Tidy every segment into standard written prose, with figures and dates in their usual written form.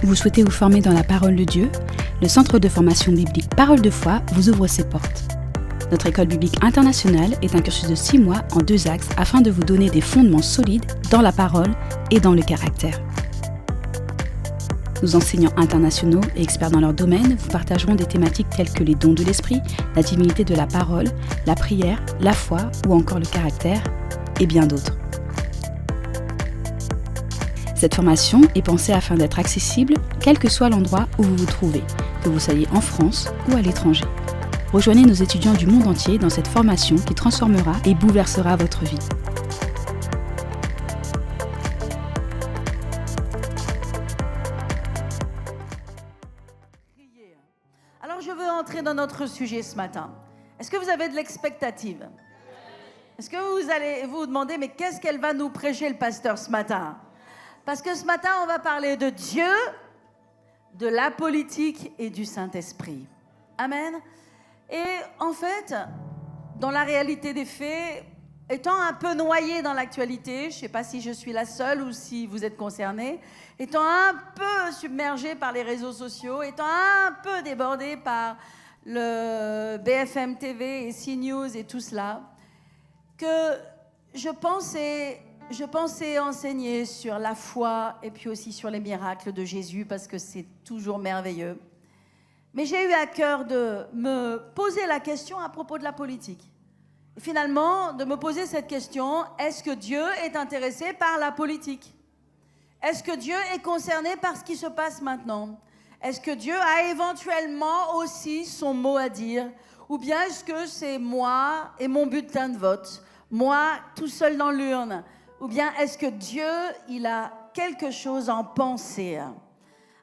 Vous souhaitez vous former dans la parole de Dieu? Le Centre de formation biblique Parole de foi vous ouvre ses portes. Notre école biblique internationale est un cursus de 6 mois en 2 axes afin de vous donner des fondements solides dans la parole et dans le caractère. Nos enseignants internationaux et experts dans leur domaine vous partageront des thématiques telles que les dons de l'esprit, la divinité de la parole, la prière, la foi ou encore le caractère, et bien d'autres. Cette formation est pensée afin d'être accessible quel que soit l'endroit où vous vous trouvez, que vous soyez en France ou à l'étranger. Rejoignez nos étudiants du monde entier dans cette formation qui transformera et bouleversera votre vie. Alors je veux entrer dans notre sujet ce matin. Est-ce que vous avez de l'expectative? Est-ce que vous allez vous demander, mais qu'est-ce qu'elle va nous prêcher le pasteur ce matin? Parce que ce matin, on va parler de Dieu, de la politique et du Saint-Esprit. Amen. Et en fait, dans la réalité des faits, étant un peu noyée dans l'actualité, je ne sais pas si je suis la seule ou si vous êtes concernés, étant un peu submergée par les réseaux sociaux, étant un peu débordée par le BFM TV et CNews et tout cela, que je pensais enseigner sur la foi et puis aussi sur les miracles de Jésus parce que c'est toujours merveilleux. Mais j'ai eu à cœur de me poser la question à propos de la politique. Et finalement, de me poser cette question, est-ce que Dieu est intéressé par la politique? Est-ce que Dieu est concerné par ce qui se passe maintenant? Est-ce que Dieu a éventuellement aussi son mot à dire? Ou bien est-ce que c'est moi et mon bulletin de vote? Moi, tout seul dans l'urne? Ou bien est-ce que Dieu, il a quelque chose en pensée?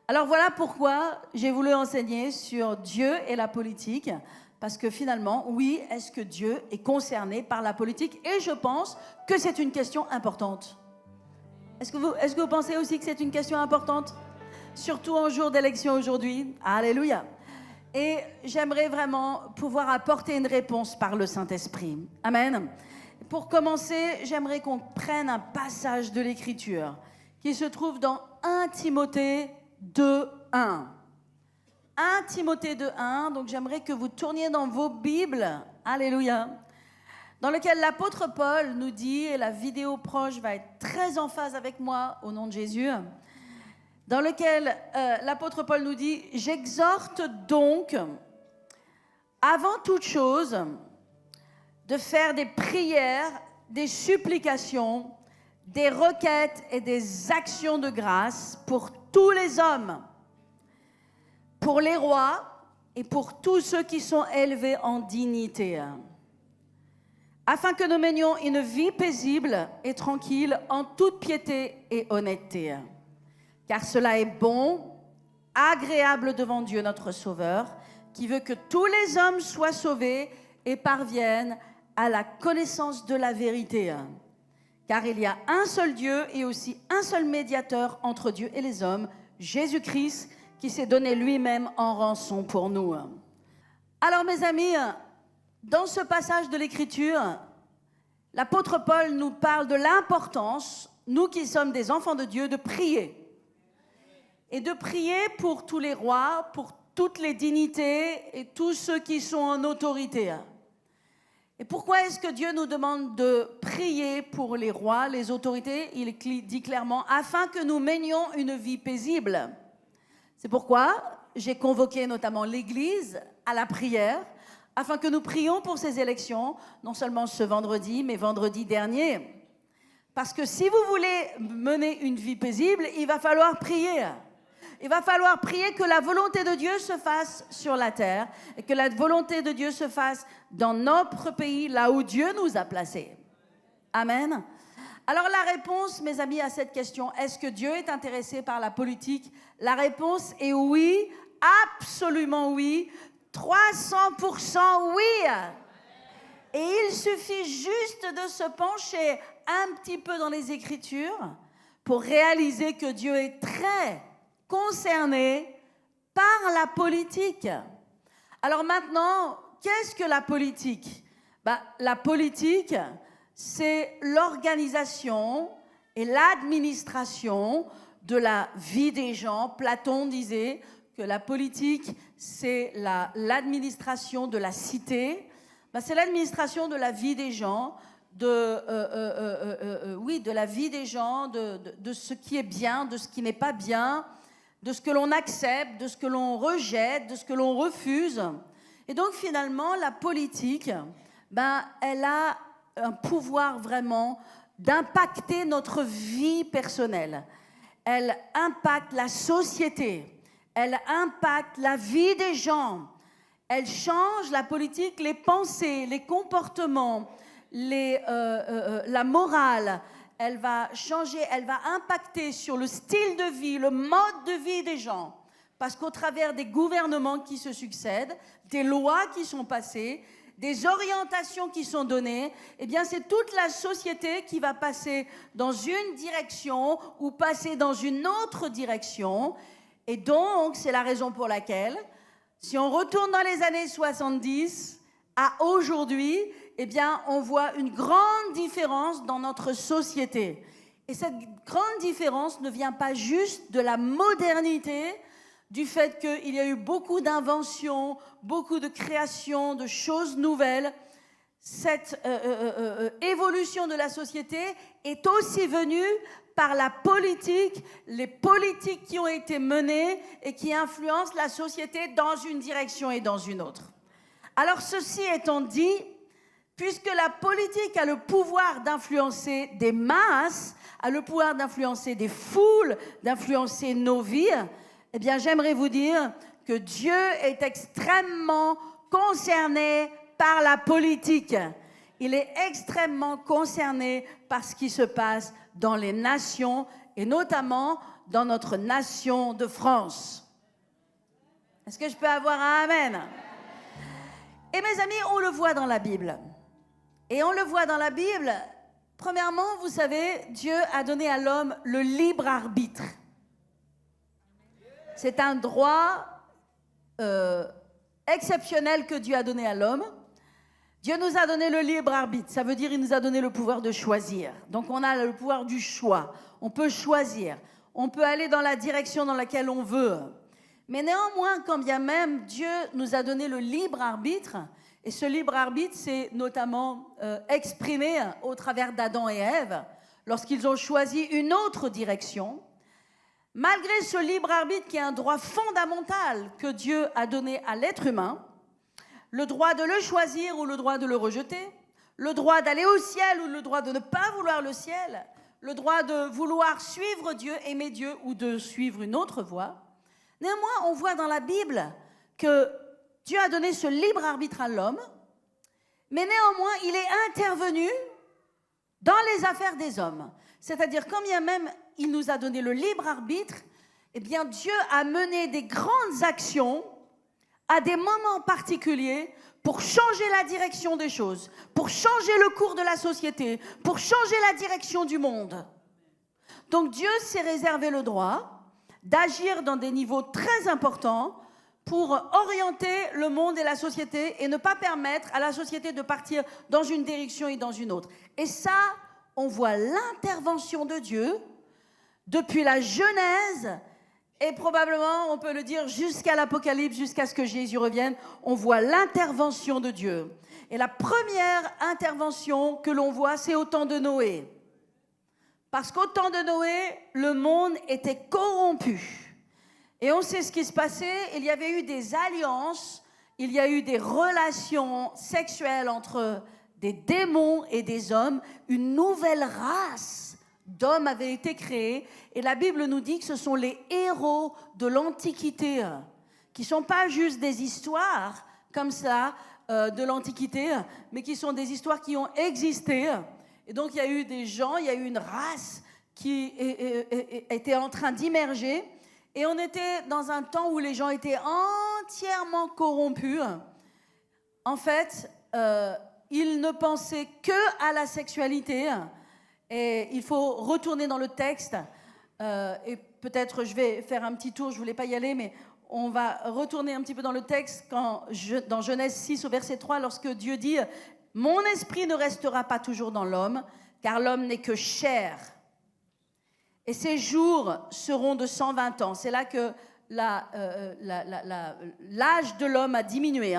Alors voilà pourquoi j'ai voulu enseigner sur Dieu et la politique. Parce que finalement, oui, est-ce que Dieu est concerné par la politique? Et je pense que c'est une question importante. Est-ce que vous pensez aussi que c'est une question importante? Surtout en jour d'élection aujourd'hui. Alléluia. Et j'aimerais vraiment pouvoir apporter une réponse par le Saint-Esprit. Amen. Pour commencer, j'aimerais qu'on prenne un passage de l'Écriture qui se trouve dans 1 Timothée 2:1. 1 Timothée 2:1, donc j'aimerais que vous tourniez dans vos Bibles, alléluia, dans lequel l'apôtre Paul nous dit, et la vidéo proche va être très en phase avec moi au nom de Jésus, dans lequel l'apôtre Paul nous dit « J'exhorte donc, avant toute chose, de faire des prières, des supplications, des requêtes et des actions de grâce pour tous les hommes, pour les rois et pour tous ceux qui sont élevés en dignité, afin que nous menions une vie paisible et tranquille en toute piété et honnêteté. Car cela est bon, agréable devant Dieu notre Sauveur, qui veut que tous les hommes soient sauvés et parviennent à la connaissance de la vérité. Car il y a un seul Dieu et aussi un seul médiateur entre Dieu et les hommes, Jésus-Christ, qui s'est donné lui-même en rançon pour nous. Alors mes amis, dans ce passage de l'Écriture, l'apôtre Paul nous parle de l'importance, nous qui sommes des enfants de Dieu, de prier. Et de prier pour tous les rois, pour toutes les dignités et tous ceux qui sont en autorité. Et pourquoi est-ce que Dieu nous demande de prier pour les rois, les autorités? Il dit clairement, afin que nous menions une vie paisible. C'est pourquoi j'ai convoqué notamment l'Église à la prière, afin que nous prions pour ces élections, non seulement ce vendredi, mais vendredi dernier. Parce que si vous voulez mener une vie paisible, il va falloir prier. Il va falloir prier que la volonté de Dieu se fasse sur la terre et que la volonté de Dieu se fasse dans notre pays, là où Dieu nous a placés. Amen. Alors la réponse, mes amis, à cette question, est-ce que Dieu est intéressé par la politique? La réponse est oui, absolument oui, 300% oui. Et il suffit juste de se pencher un petit peu dans les Écritures pour réaliser que Dieu est très concerné par la politique. Alors maintenant, qu'est-ce que la politique? La politique, c'est l'organisation et l'administration de la vie des gens. Platon disait que la politique, c'est l'administration de la cité. C'est l'administration de la vie des gens, de la vie des gens, de ce qui est bien, de ce qui n'est pas bien, de ce que l'on accepte, de ce que l'on rejette, de ce que l'on refuse. Et donc finalement, la politique, elle a un pouvoir vraiment d'impacter notre vie personnelle. Elle impacte la société, elle impacte la vie des gens, elle change la politique, les pensées, les comportements, la morale. Elle va changer, elle va impacter sur le style de vie, le mode de vie des gens. Parce qu'au travers des gouvernements qui se succèdent, des lois qui sont passées, des orientations qui sont données, eh bien c'est toute la société qui va passer dans une direction ou passer dans une autre direction. Et donc, c'est la raison pour laquelle, si on retourne dans les années 70 à aujourd'hui, eh bien, on voit une grande différence dans notre société. Et cette grande différence ne vient pas juste de la modernité, du fait qu'il y a eu beaucoup d'inventions, beaucoup de créations, de choses nouvelles. Cette évolution de la société est aussi venue par la politique, les politiques qui ont été menées et qui influencent la société dans une direction et dans une autre. Alors, ceci étant dit, puisque la politique a le pouvoir d'influencer des masses, a le pouvoir d'influencer des foules, d'influencer nos vies, eh bien, j'aimerais vous dire que Dieu est extrêmement concerné par la politique. Il est extrêmement concerné par ce qui se passe dans les nations, et notamment dans notre nation de France. Est-ce que je peux avoir un amen? Et mes amis, on le voit dans la Bible. Et on le voit dans la Bible, premièrement, vous savez, Dieu a donné à l'homme le libre arbitre. C'est un droit exceptionnel que Dieu a donné à l'homme. Dieu nous a donné le libre arbitre, ça veut dire qu'il nous a donné le pouvoir de choisir. Donc on a le pouvoir du choix, on peut choisir, on peut aller dans la direction dans laquelle on veut. Mais néanmoins, quand bien même Dieu nous a donné le libre arbitre, et ce libre arbitre s'est notamment exprimé au travers d'Adam et Ève, lorsqu'ils ont choisi une autre direction, malgré ce libre arbitre qui est un droit fondamental que Dieu a donné à l'être humain, le droit de le choisir ou le droit de le rejeter, le droit d'aller au ciel ou le droit de ne pas vouloir le ciel, le droit de vouloir suivre Dieu, aimer Dieu ou de suivre une autre voie. Néanmoins, on voit dans la Bible que Dieu a donné ce libre arbitre à l'homme, mais néanmoins, il est intervenu dans les affaires des hommes. C'est-à-dire, quand bien même il nous a donné le libre arbitre, eh bien, Dieu a mené des grandes actions à des moments particuliers pour changer la direction des choses, pour changer le cours de la société, pour changer la direction du monde. Donc Dieu s'est réservé le droit d'agir dans des niveaux très importants pour orienter le monde et la société et ne pas permettre à la société de partir dans une direction et dans une autre. Et ça, on voit l'intervention de Dieu depuis la Genèse. Et probablement, on peut le dire, jusqu'à l'Apocalypse, jusqu'à ce que Jésus revienne, on voit l'intervention de Dieu. Et la première intervention que l'on voit, c'est au temps de Noé. Parce qu'au temps de Noé, le monde était corrompu. Et on sait ce qui se passait, il y avait eu des alliances, il y a eu des relations sexuelles entre des démons et des hommes, une nouvelle race d'hommes avait été créée, et la Bible nous dit que ce sont les héros de l'Antiquité, qui ne sont pas juste des histoires comme ça de l'Antiquité, mais qui sont des histoires qui ont existé. Et donc il y a eu des gens, il y a eu une race qui était en train d'immerger, et on était dans un temps où les gens étaient entièrement corrompus. En fait, ils ne pensaient que à la sexualité. Et il faut retourner dans le texte, et peut-être je vais faire un petit tour, je ne voulais pas y aller, mais on va retourner un petit peu dans le texte, dans Genèse 6 au verset 3, lorsque Dieu dit « Mon esprit ne restera pas toujours dans l'homme, car l'homme n'est que chair. Et ses jours seront de 120 ans. C'est là que l'âge de l'homme a diminué.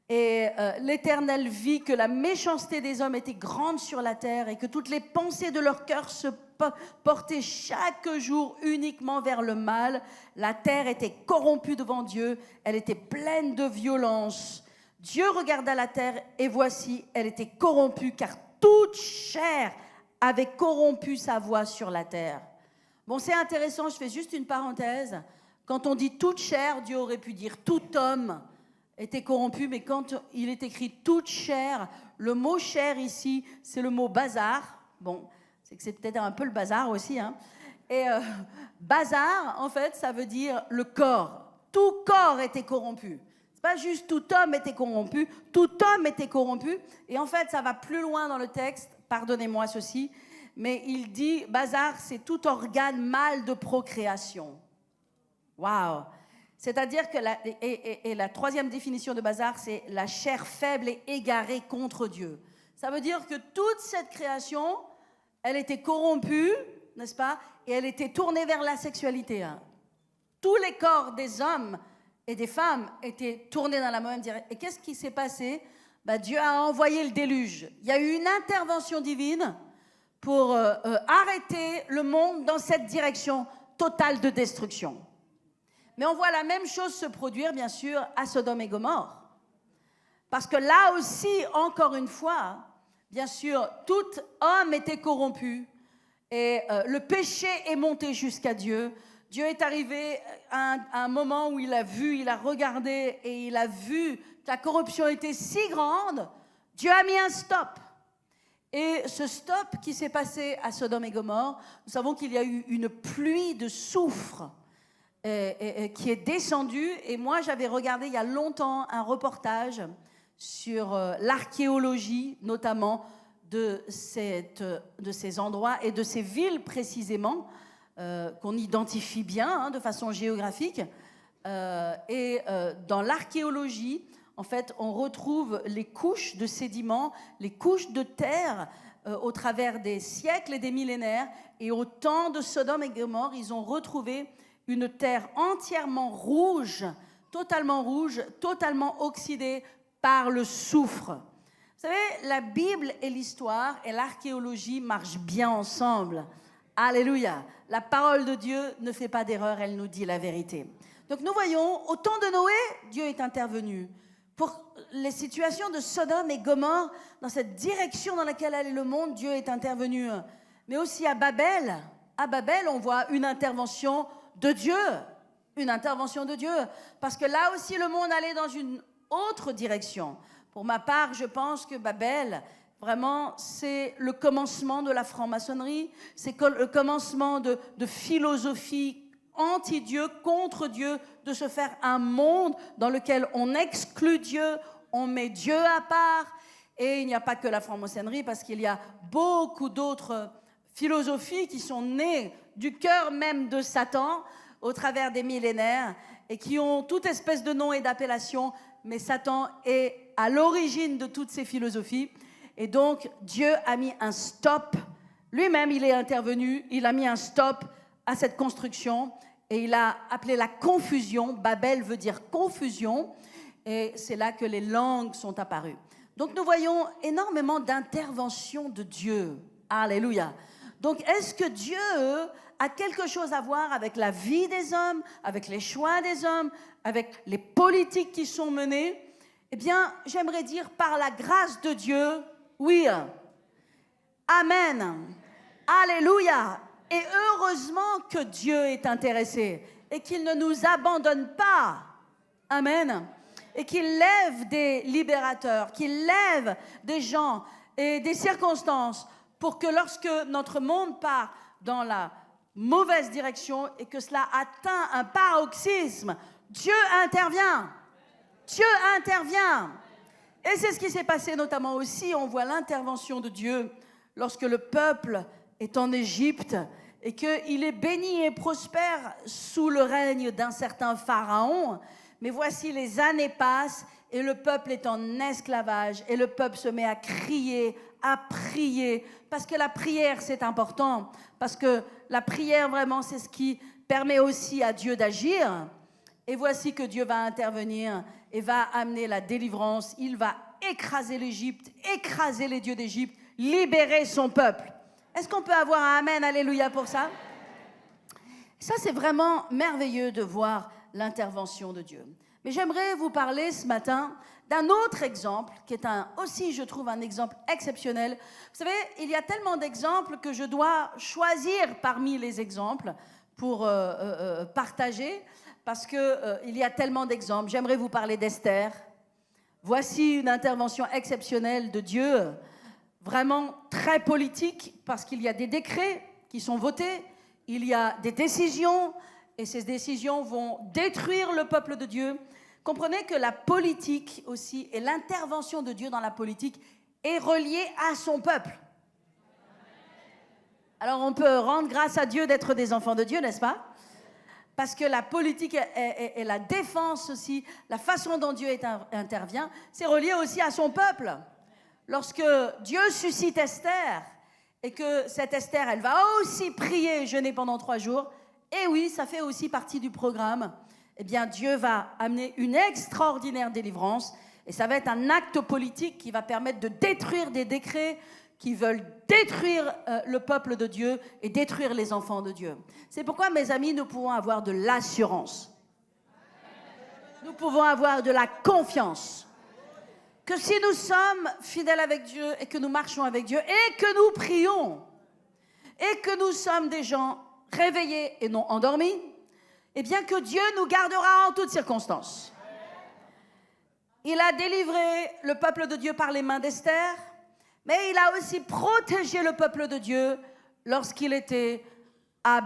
Et l'Éternel vit que la méchanceté des hommes était grande sur la terre et que toutes les pensées de leur cœur se portaient chaque jour uniquement vers le mal. La terre était corrompue devant Dieu, elle était pleine de violence. Dieu regarda la terre et voici, elle était corrompue car toute chair avait corrompu sa voie sur la terre. Bon, c'est intéressant, je fais juste une parenthèse. Quand on dit toute chair, Dieu aurait pu dire tout homme était corrompu, mais quand il est écrit toute chair, le mot chair ici, c'est le mot bazar. Bon, c'est que c'est peut-être un peu le bazar aussi. Et bazar, en fait, ça veut dire le corps. Tout corps était corrompu. C'est pas juste tout homme était corrompu, tout homme était corrompu. Et en fait, ça va plus loin dans le texte, pardonnez-moi ceci, mais il dit, bazar, c'est tout organe mâle de procréation. Waouh! C'est-à-dire que la troisième définition de bazar, c'est la chair faible et égarée contre Dieu. Ça veut dire que toute cette création, elle était corrompue, n'est-ce pas? Et elle était tournée vers la sexualité. Tous les corps des hommes et des femmes étaient tournés dans la même direction. Et qu'est-ce qui s'est passé? Dieu a envoyé le déluge. Il y a eu une intervention divine pour arrêter le monde dans cette direction totale de destruction. Mais on voit la même chose se produire, bien sûr, à Sodome et Gomorrhe. Parce que là aussi, encore une fois, bien sûr, tout homme était corrompu. Et le péché est monté jusqu'à Dieu. Dieu est arrivé à un moment où il a vu, il a regardé et il a vu que la corruption était si grande. Dieu a mis un stop. Et ce stop qui s'est passé à Sodome et Gomorrhe, nous savons qu'il y a eu une pluie de soufre qui est descendu. Et moi, j'avais regardé il y a longtemps un reportage sur l'archéologie, notamment de ces endroits et de ces villes précisément, qu'on identifie bien de façon géographique. Dans l'archéologie, en fait, on retrouve les couches de sédiments, les couches de terre au travers des siècles et des millénaires. Et au temps de Sodome et Gomorrhe, ils ont retrouvé une terre entièrement rouge, totalement oxydée par le soufre. Vous savez, la Bible et l'histoire et l'archéologie marchent bien ensemble. Alléluia. La parole de Dieu ne fait pas d'erreur, elle nous dit la vérité. Donc nous voyons, au temps de Noé, Dieu est intervenu. Pour les situations de Sodome et Gomorrhe, dans cette direction dans laquelle allait le monde, Dieu est intervenu. Mais aussi à Babel, on voit une intervention de Dieu, parce que là aussi le monde allait dans une autre direction. Pour ma part, je pense que Babel, vraiment, c'est le commencement de la franc-maçonnerie, c'est le commencement de philosophie anti-Dieu, contre Dieu, de se faire un monde dans lequel on exclut Dieu, on met Dieu à part. Et il n'y a pas que la franc-maçonnerie, parce qu'il y a beaucoup d'autres philosophies qui sont nées du cœur même de Satan au travers des millénaires et qui ont toute espèce de nom et d'appellation, mais Satan est à l'origine de toutes ces philosophies. Et donc Dieu a mis un stop, lui-même il est intervenu, il a mis un stop à cette construction et il a appelé la confusion. Babel veut dire confusion, et c'est là que les langues sont apparues. Donc nous voyons énormément d'interventions de Dieu. Alléluia. Donc est-ce que Dieu a quelque chose à voir avec la vie des hommes, avec les choix des hommes, avec les politiques qui sont menées? Eh bien, j'aimerais dire par la grâce de Dieu, oui. Amen. Alléluia. Et heureusement que Dieu est intéressé et qu'il ne nous abandonne pas. Amen. Et qu'il lève des libérateurs, qu'il lève des gens et des circonstances pour que lorsque notre monde part dans la mauvaise direction et que cela atteint un paroxysme, Dieu intervient. Dieu intervient. Et c'est ce qui s'est passé notamment aussi, on voit l'intervention de Dieu lorsque le peuple est en Égypte et qu'il est béni et prospère sous le règne d'un certain Pharaon. Mais voici, les années passent et le peuple est en esclavage et le peuple se met à crier, à prier, parce que la prière, c'est important, parce que la prière, vraiment, c'est ce qui permet aussi à Dieu d'agir. Et voici que Dieu va intervenir et va amener la délivrance. Il va écraser l'Égypte, écraser les dieux d'Égypte, libérer son peuple. Est-ce qu'on peut avoir un amen, alléluia pour ça? Ça, c'est vraiment merveilleux de voir l'intervention de Dieu. Mais j'aimerais vous parler ce matin d'un autre exemple, qui est aussi, je trouve, un exemple exceptionnel. Vous savez, il y a tellement d'exemples que je dois choisir parmi les exemples pour partager, parce qu'il y a tellement d'exemples. J'aimerais vous parler d'Esther. Voici une intervention exceptionnelle de Dieu, vraiment très politique, parce qu'il y a des décrets qui sont votés, il y a des décisions, et ces décisions vont détruire le peuple de Dieu. Comprenez que la politique aussi, et l'intervention de Dieu dans la politique, est reliée à son peuple. Alors on peut rendre grâce à Dieu d'être des enfants de Dieu, n'est-ce pas? Parce que la politique et la défense aussi, la façon dont Dieu intervient, c'est relié aussi à son peuple. Lorsque Dieu suscite Esther, et que cette Esther, elle va aussi prier et jeûner pendant 3 jours, et oui, ça fait aussi partie du programme, eh bien Dieu va amener une extraordinaire délivrance, et ça va être un acte politique qui va permettre de détruire des décrets qui veulent détruire le peuple de Dieu et détruire les enfants de Dieu. C'est pourquoi, mes amis, nous pouvons avoir de l'assurance. Nous pouvons avoir de la confiance. Que si nous sommes fidèles avec Dieu et que nous marchons avec Dieu et que nous prions et que nous sommes des gens réveillés et non endormis, eh bien que Dieu nous gardera en toutes circonstances. Il a délivré le peuple de Dieu par les mains d'Esther, mais il a aussi protégé le peuple de Dieu lorsqu'il était à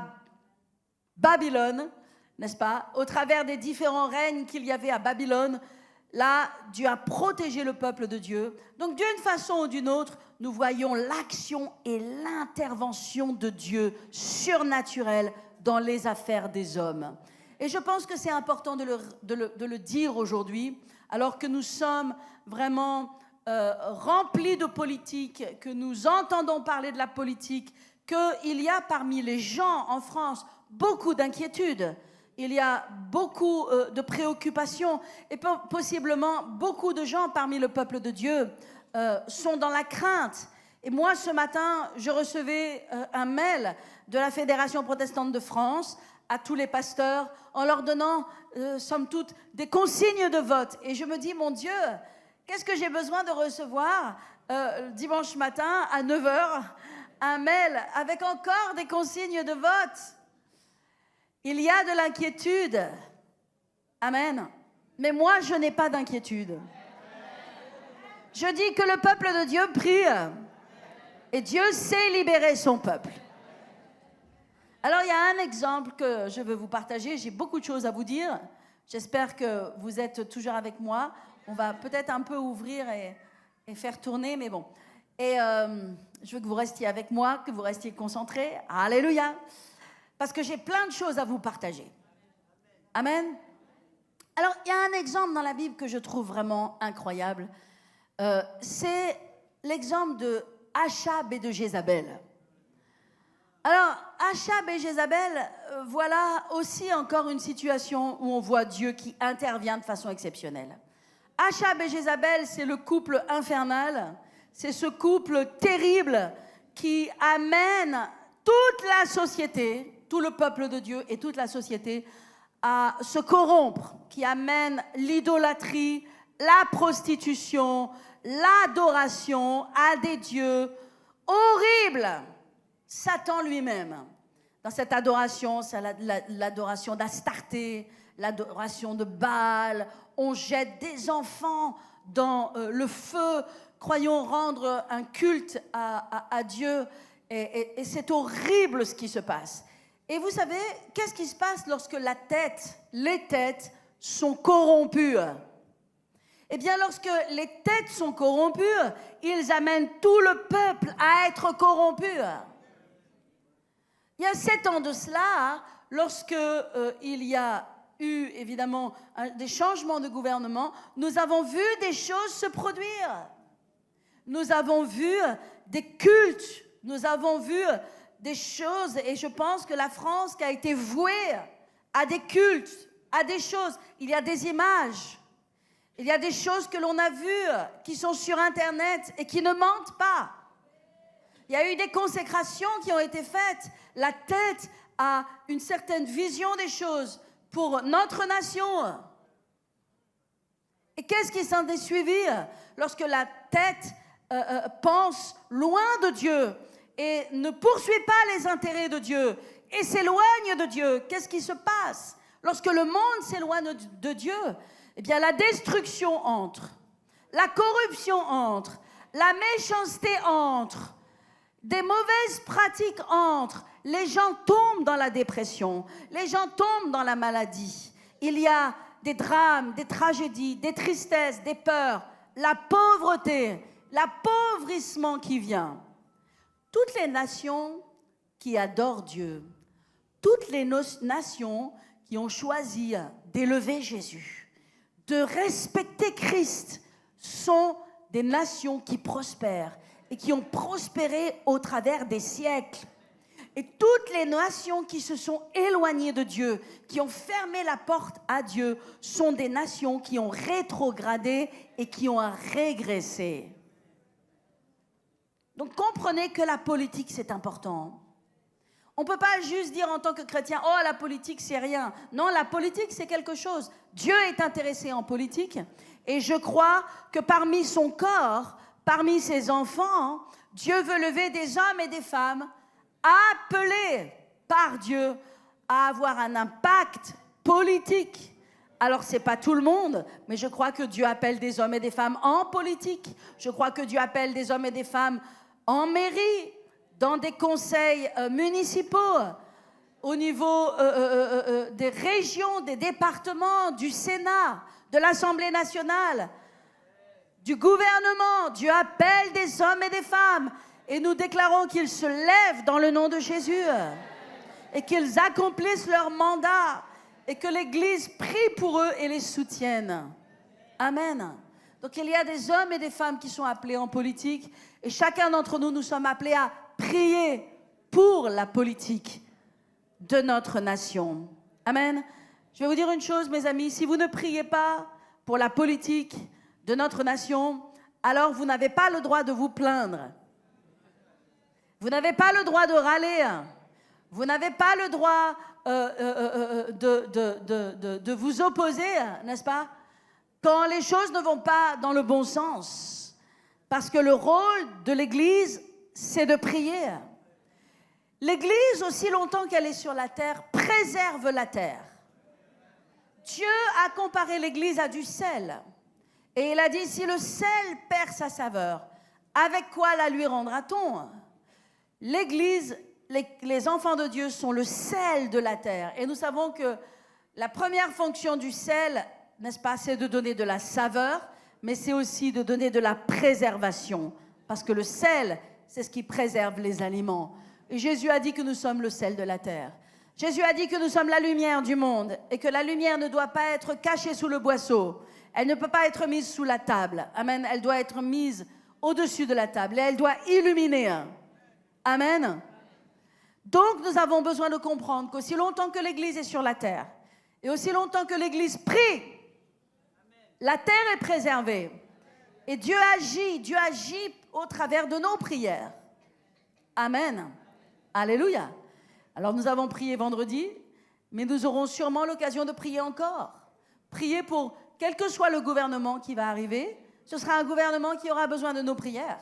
Babylone, n'est-ce pas? Au travers des différents règnes qu'il y avait à Babylone, là, Dieu a protégé le peuple de Dieu. Donc, d'une façon ou d'une autre, nous voyons l'action et l'intervention de Dieu surnaturelle dans les affaires des hommes. Et je pense que c'est important de le dire aujourd'hui, alors que nous sommes vraiment remplis de politique, que nous entendons parler de la politique, qu'il y a parmi les gens en France beaucoup d'inquiétudes. Il y a beaucoup de préoccupations et possiblement beaucoup de gens parmi le peuple de Dieu sont dans la crainte. Et moi, ce matin, je recevais un mail de la Fédération protestante de France à tous les pasteurs en leur donnant, somme toute, des consignes de vote. Et je me dis, mon Dieu, qu'est-ce que j'ai besoin de recevoir dimanche matin à 9h, un mail avec encore des consignes de vote? Il y a de l'inquiétude. Amen. Mais moi, je n'ai pas d'inquiétude. Je dis que le peuple de Dieu prie. Et Dieu sait libérer son peuple. Alors, il y a un exemple que je veux vous partager. J'ai beaucoup de choses à vous dire. J'espère que vous êtes toujours avec moi. On va peut-être un peu ouvrir et faire tourner, mais bon. Et je veux que vous restiez avec moi, que vous restiez concentrés. Alléluia. Parce que j'ai plein de choses à vous partager. Amen. Alors, il y a un exemple dans la Bible que je trouve vraiment incroyable. C'est l'exemple de Achab et de Jézabel. Alors, Achab et Jézabel, voilà aussi encore une situation où on voit Dieu qui intervient de façon exceptionnelle. Achab et Jézabel, c'est le couple infernal. C'est ce couple terrible qui amène toute la société, tout le peuple de Dieu et toute la société à se corrompre, qui amène l'idolâtrie, la prostitution, l'adoration à des dieux horribles. Satan lui-même, dans cette adoration, c'est l'adoration d'Astarté, l'adoration de Baal. On jette des enfants dans le feu, croyons rendre un culte à Dieu. Et c'est horrible ce qui se passe. Et vous savez, qu'est-ce qui se passe lorsque les têtes sont corrompues? Eh bien, lorsque les têtes sont corrompues, ils amènent tout le peuple à être corrompu. Il y a 7 ans de cela, lorsque il y a eu évidemment des changements de gouvernement, nous avons vu des choses se produire. Nous avons vu des cultes, nous avons vu des choses, et je pense que la France qui a été vouée à des cultes, à des choses, il y a des images, il y a des choses que l'on a vues qui sont sur Internet et qui ne mentent pas. Il y a eu des consécrations qui ont été faites, la tête à une certaine vision des choses pour notre nation. Et qu'est-ce qui s'en est suivi lorsque la tête pense loin de Dieu et ne poursuit pas les intérêts de Dieu et s'éloigne de Dieu? Qu'est-ce qui se passe? Lorsque le monde s'éloigne de Dieu, eh bien la destruction entre, la corruption entre, la méchanceté entre, des mauvaises pratiques entrent, les gens tombent dans la dépression, les gens tombent dans la maladie. Il y a des drames, des tragédies, des tristesses, des peurs, la pauvreté, l'appauvrissement qui vient. Toutes les nations qui adorent Dieu, toutes les nations qui ont choisi d'élever Jésus, de respecter Christ, sont des nations qui prospèrent et qui ont prospéré au travers des siècles. Et toutes les nations qui se sont éloignées de Dieu, qui ont fermé la porte à Dieu, sont des nations qui ont rétrogradé et qui ont régressé. Donc comprenez que la politique, c'est important. On ne peut pas juste dire en tant que chrétien, oh la politique c'est rien. Non, la politique c'est quelque chose. Dieu est intéressé en politique et je crois que parmi son corps, parmi ses enfants, Dieu veut lever des hommes et des femmes appelés par Dieu à avoir un impact politique. Alors, ce n'est pas tout le monde, mais je crois que Dieu appelle des hommes et des femmes en politique. Je crois que Dieu appelle des hommes et des femmes en mairie, dans des conseils municipaux, au niveau des régions, des départements, du Sénat, de l'Assemblée nationale, du gouvernement. Dieu appelle des hommes et des femmes et nous déclarons qu'ils se lèvent dans le nom de Jésus et qu'ils accomplissent leur mandat et que l'Église prie pour eux et les soutienne. Amen. Donc il y a des hommes et des femmes qui sont appelés en politique et chacun d'entre nous, nous sommes appelés à prier pour la politique de notre nation. Amen. Je vais vous dire une chose, mes amis, si vous ne priez pas pour la politique de notre nation, alors vous n'avez pas le droit de vous plaindre. Vous n'avez pas le droit de râler. Vous n'avez pas le droit de vous opposer, n'est-ce pas? Quand les choses ne vont pas dans le bon sens. Parce que le rôle de l'Église, c'est de prier. L'Église, aussi longtemps qu'elle est sur la terre, préserve la terre. Dieu a comparé l'Église à du sel. Et il a dit, si le sel perd sa saveur, avec quoi la lui rendra-t-on? L'Église, les enfants de Dieu sont le sel de la terre. Et nous savons que la première fonction du sel, n'est-ce pas, c'est de donner de la saveur, mais c'est aussi de donner de la préservation. Parce que le sel, c'est ce qui préserve les aliments. Et Jésus a dit que nous sommes le sel de la terre. Jésus a dit que nous sommes la lumière du monde et que la lumière ne doit pas être cachée sous le boisseau. Elle ne peut pas être mise sous la table. Amen. Elle doit être mise au-dessus de la table et elle doit illuminer. Amen. Donc nous avons besoin de comprendre qu'aussi longtemps que l'Église est sur la terre et aussi longtemps que l'Église prie, la terre est préservée. Et Dieu agit au travers de nos prières. Amen. Alléluia. Alors nous avons prié vendredi, mais nous aurons sûrement l'occasion de prier encore. Prier pour quel que soit le gouvernement qui va arriver, ce sera un gouvernement qui aura besoin de nos prières,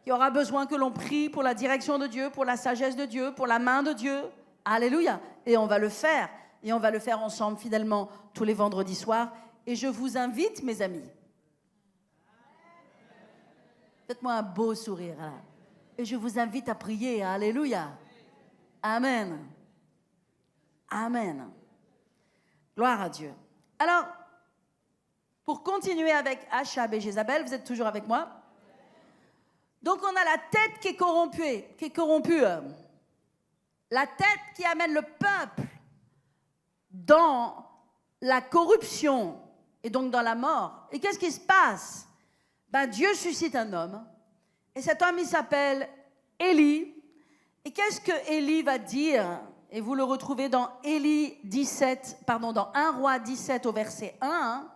qui aura besoin que l'on prie pour la direction de Dieu, pour la sagesse de Dieu, pour la main de Dieu. Alléluia. Et on va le faire. Et on va le faire ensemble fidèlement tous les vendredis soirs. Et je vous invite, mes amis. Faites-moi un beau sourire. Là. Et je vous invite à prier. Alléluia. Amen. Amen. Gloire à Dieu. Alors, pour continuer avec Achab et Jézabel, vous êtes toujours avec moi? Donc on a la tête qui est corrompue. La tête qui amène le peuple dans la corruption et donc dans la mort. Et qu'est-ce qui se passe? Dieu suscite un homme, et cet homme, il s'appelle Élie. Et qu'est-ce que Élie va dire? Et vous le retrouvez dans dans 1 Roi 17 au verset 1.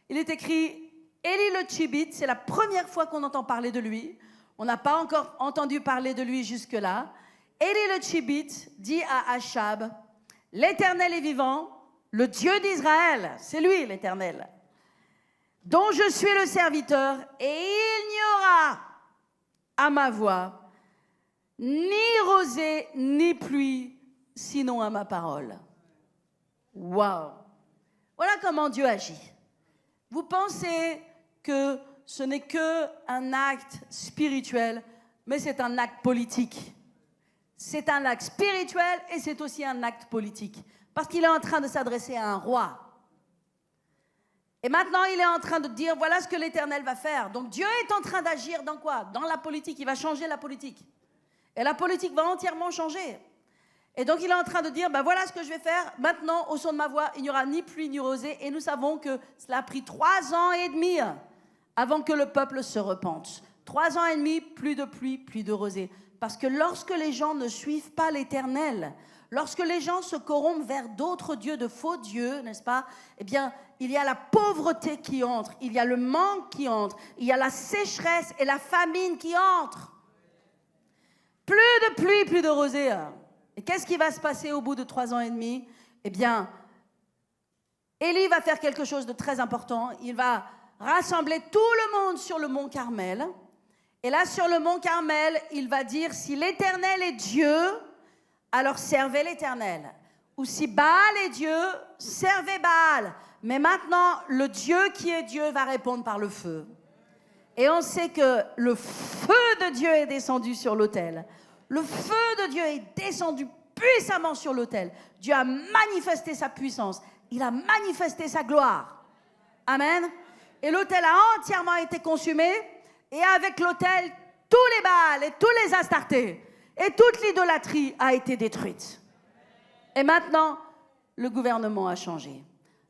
Il est écrit, Élie le Tchibite, c'est la première fois qu'on entend parler de lui. On n'a pas encore entendu parler de lui jusque-là. Élie le Tchibite dit à Achab, l'Éternel est vivant, le Dieu d'Israël, c'est lui l'Éternel, dont je suis le serviteur, et il n'y aura à ma voix ni rosée ni pluie, sinon à ma parole. Waouh! Voilà comment Dieu agit. Vous pensez que ce n'est qu'un acte spirituel, mais c'est un acte politique. C'est un acte spirituel et c'est aussi un acte politique. Parce qu'il est en train de s'adresser à un roi. Et maintenant, il est en train de dire, voilà ce que l'Éternel va faire. Donc Dieu est en train d'agir dans quoi? Dans la politique. Il va changer la politique. Et la politique va entièrement changer. Et donc il est en train de dire, voilà ce que je vais faire. Maintenant, au son de ma voix, il n'y aura ni pluie ni rosée. Et nous savons que cela a pris 3 ans et demi avant que le peuple se repente. 3 ans et demi, plus de pluie, plus de rosée. Parce que lorsque les gens ne suivent pas l'Éternel, lorsque les gens se corrompent vers d'autres dieux, de faux dieux, n'est-ce pas? Eh bien, il y a la pauvreté qui entre, il y a le manque qui entre, il y a la sécheresse et la famine qui entrent. Plus de pluie, plus de rosée. Et qu'est-ce qui va se passer au bout de 3 ans et demi? Eh bien, Élie va faire quelque chose de très important. Il va rassembler tout le monde sur le mont Carmel. Et là, sur le mont Carmel, il va dire, si l'Éternel est Dieu, alors servez l'Éternel. Ou si Baal est Dieu, servez Baal. Mais maintenant, le Dieu qui est Dieu va répondre par le feu. Et on sait que le feu de Dieu est descendu sur l'autel. Le feu de Dieu est descendu puissamment sur l'autel. Dieu a manifesté sa puissance. Il a manifesté sa gloire. Amen. Et l'autel a entièrement été consumé. Et avec l'autel, tous les Baals et tous les Astartés et toute l'idolâtrie a été détruite. Et maintenant, le gouvernement a changé.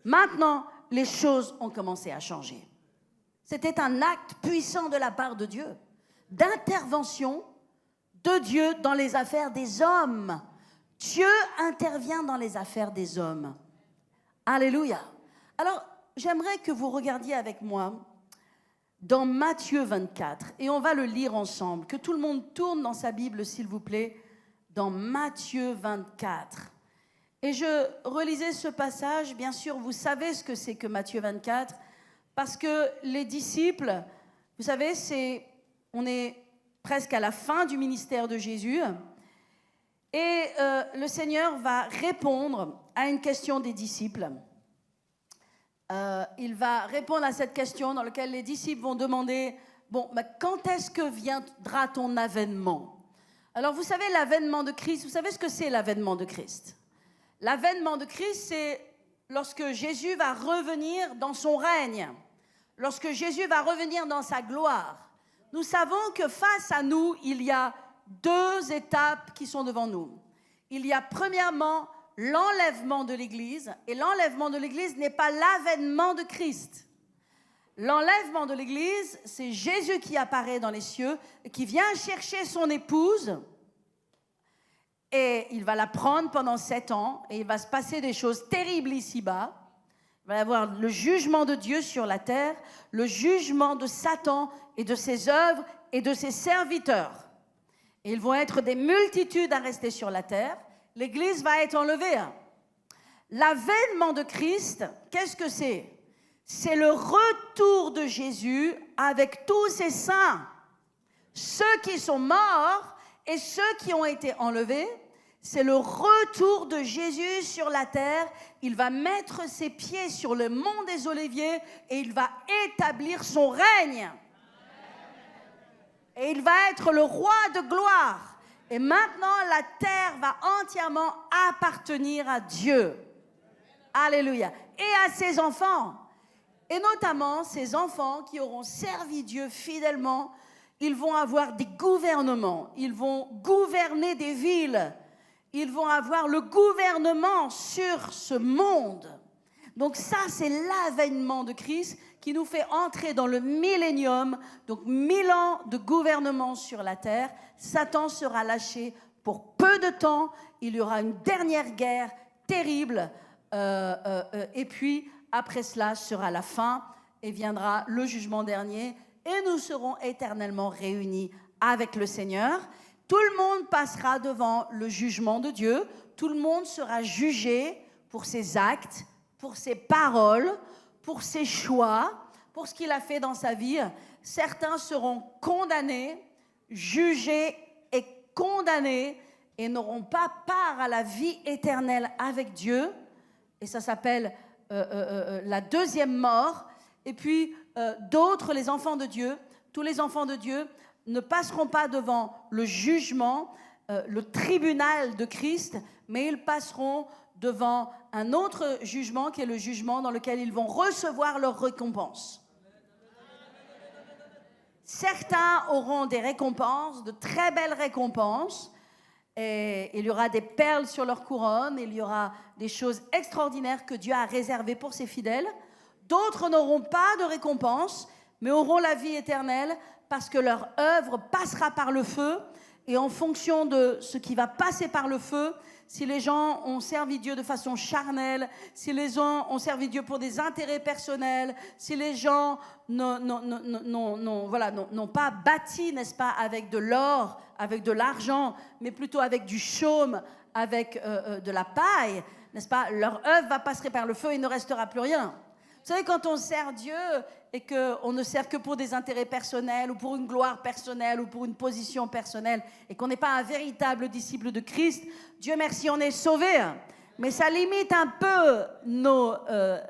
Maintenant, les choses ont commencé à changer. C'était un acte puissant de la part de Dieu, d'intervention de Dieu dans les affaires des hommes. Dieu intervient dans les affaires des hommes. Alléluia. Alors, j'aimerais que vous regardiez avec moi dans Matthieu 24, et on va le lire ensemble. Que tout le monde tourne dans sa Bible, s'il vous plaît, dans Matthieu 24. Et je relisais ce passage, bien sûr, vous savez ce que c'est que Matthieu 24, parce que les disciples, vous savez, on est presque à la fin du ministère de Jésus, et le Seigneur va répondre à une question des disciples. Il va répondre à cette question dans laquelle les disciples vont demander, quand est-ce que viendra ton avènement? Alors vous savez, l'avènement de Christ, vous savez ce que c'est l'avènement de Christ? L'avènement de Christ, c'est lorsque Jésus va revenir dans son règne, lorsque Jésus va revenir dans sa gloire. Nous savons que face à nous, il y a 2 étapes qui sont devant nous. Il y a premièrement l'enlèvement de l'Église, et l'enlèvement de l'Église n'est pas l'avènement de Christ. L'enlèvement de l'Église, c'est Jésus qui apparaît dans les cieux, qui vient chercher son épouse, et il va la prendre pendant 7 ans, et il va se passer des choses terribles ici-bas. Il va y avoir le jugement de Dieu sur la terre, le jugement de Satan et de ses œuvres et de ses serviteurs. Et ils vont être des multitudes à rester sur la terre. L'Église va être enlevée. L'avènement de Christ, qu'est-ce que c'est? C'est le retour de Jésus avec tous ses saints. Ceux qui sont morts et ceux qui ont été enlevés, c'est le retour de Jésus sur la terre. Il va mettre ses pieds sur le mont des Oliviers et il va établir son règne. Et il va être le roi de gloire. Et maintenant, la terre va entièrement appartenir à Dieu. Alléluia. Et à ses enfants. Et notamment, ces enfants qui auront servi Dieu fidèlement, ils vont avoir des gouvernements. Ils vont gouverner des villes. Ils vont avoir le gouvernement sur ce monde. Donc ça, c'est l'avènement de Christ qui nous fait entrer dans le millénium, donc 1000 ans de gouvernement sur la terre. Satan sera lâché pour peu de temps. Il y aura une dernière guerre terrible. Et puis, après cela, sera la fin et viendra le jugement dernier. Et nous serons éternellement réunis avec le Seigneur. Tout le monde passera devant le jugement de Dieu. Tout le monde sera jugé pour ses actes, pour ses paroles, pour ses choix, pour ce qu'il a fait dans sa vie. Certains seront condamnés, jugés et condamnés et n'auront pas part à la vie éternelle avec Dieu. Et ça s'appelle la deuxième mort. Et puis d'autres, les enfants de Dieu, tous les enfants de Dieu ne passeront pas devant le jugement, le tribunal de Christ, mais ils passeront devant un autre jugement qui est le jugement dans lequel ils vont recevoir leur récompense. Certains auront des récompenses, de très belles récompenses, et il y aura des perles sur leur couronne, il y aura des choses extraordinaires que Dieu a réservées pour ses fidèles. D'autres n'auront pas de récompense, mais auront la vie éternelle parce que leur œuvre passera par le feu. Et en fonction de ce qui va passer par le feu, si les gens ont servi Dieu de façon charnelle, si les gens ont servi Dieu pour des intérêts personnels, si les gens n'ont pas bâti, n'est-ce pas, avec de l'or, avec de l'argent, mais plutôt avec du chaume, avec de la paille, n'est-ce pas, leur œuvre va passer par le feu et il ne restera plus rien. Vous savez, quand on sert Dieu et qu'on ne sert que pour des intérêts personnels ou pour une gloire personnelle ou pour une position personnelle et qu'on n'est pas un véritable disciple de Christ, Dieu merci, on est sauvé. Mais ça limite un peu nos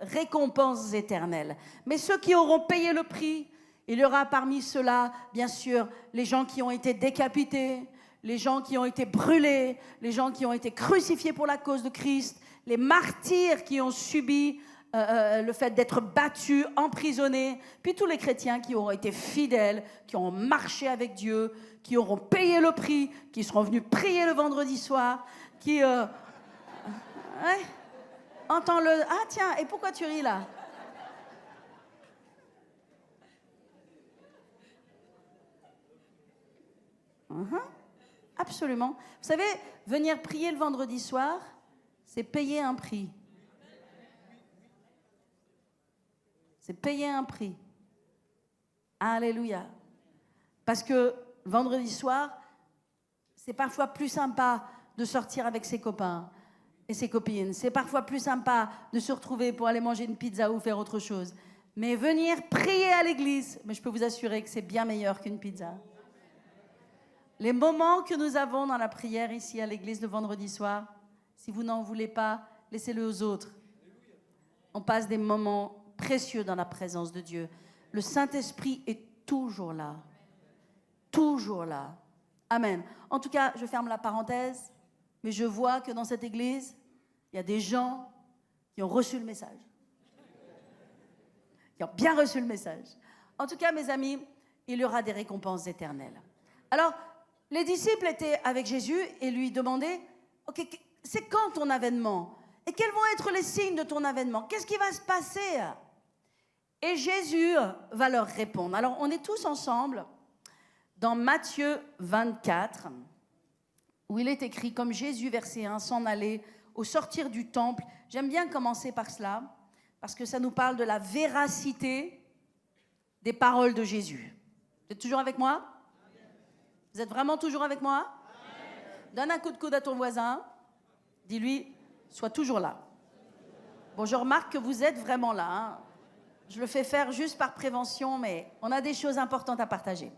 récompenses éternelles. Mais ceux qui auront payé le prix, il y aura parmi ceux-là, bien sûr, les gens qui ont été décapités, les gens qui ont été brûlés, les gens qui ont été crucifiés pour la cause de Christ, les martyrs qui ont subi le fait d'être battus, emprisonnés, puis tous les chrétiens qui auront été fidèles, qui ont marché avec Dieu, qui auront payé le prix, qui seront venus prier le vendredi soir, qui... entends-le... Ah tiens, et pourquoi tu ris là ? Absolument. Vous savez, venir prier le vendredi soir, c'est payer un prix. C'est payer un prix. Alléluia. Parce que vendredi soir, c'est parfois plus sympa de sortir avec ses copains et ses copines. C'est parfois plus sympa de se retrouver pour aller manger une pizza ou faire autre chose. Mais venir prier à l'église, mais je peux vous assurer que c'est bien meilleur qu'une pizza. Les moments que nous avons dans la prière ici à l'église le vendredi soir, si vous n'en voulez pas, laissez-le aux autres. On passe des moments précieux dans la présence de Dieu. Le Saint-Esprit est toujours là. Toujours là. Amen. En tout cas, je ferme la parenthèse, mais je vois que dans cette église, il y a des gens qui ont reçu le message. Qui ont bien reçu le message. En tout cas, mes amis, il y aura des récompenses éternelles. Alors, les disciples étaient avec Jésus et lui demandaient, « Ok, c'est quand ton avènement ? Et quels vont être les signes de ton avènement ? Qu'est-ce qui va se passer ?» Et Jésus va leur répondre. Alors, on est tous ensemble dans Matthieu 24, où il est écrit, comme Jésus, verset 1, s'en allait au sortir du temple. J'aime bien commencer par cela, parce que ça nous parle de la véracité des paroles de Jésus. Vous êtes toujours avec moi ? Vous êtes vraiment toujours avec moi ? Donne un coup de coude à ton voisin. Dis-lui, sois toujours là. Bon, je remarque que vous êtes vraiment là, hein. Je le fais faire juste par prévention, mais on a des choses importantes à partager.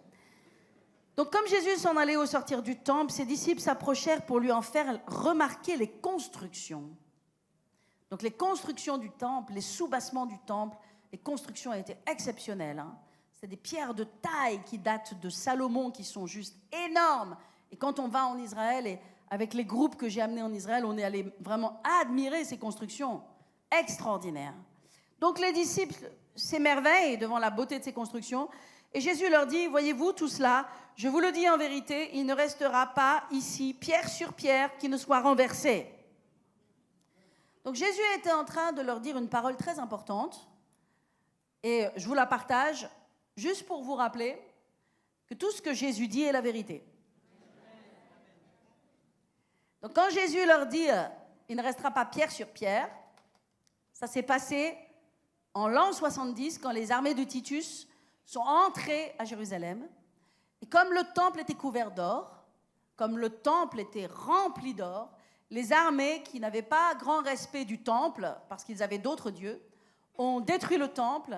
Donc, comme Jésus s'en allait au sortir du temple, ses disciples s'approchèrent pour lui en faire remarquer les constructions. Donc, les constructions du temple, les soubassements du temple, les constructions étaient exceptionnelles, hein. C'est des pierres de taille qui datent de Salomon, qui sont juste énormes. Et quand on va en Israël, et avec les groupes que j'ai amenés en Israël, on est allé vraiment admirer ces constructions extraordinaires. Donc, les disciples s'émerveillent devant la beauté de ces constructions. Et Jésus leur dit, voyez-vous tout cela, je vous le dis en vérité, il ne restera pas ici, pierre sur pierre, qui ne soit renversée. Donc Jésus était en train de leur dire une parole très importante, et je vous la partage juste pour vous rappeler que tout ce que Jésus dit est la vérité. Donc quand Jésus leur dit « il ne restera pas pierre sur pierre », ça s'est passé en l'an 70, quand les armées de Titus sont entrées à Jérusalem. Et comme le temple était couvert d'or, comme le temple était rempli d'or, les armées qui n'avaient pas grand respect du temple, parce qu'ils avaient d'autres dieux, ont détruit le temple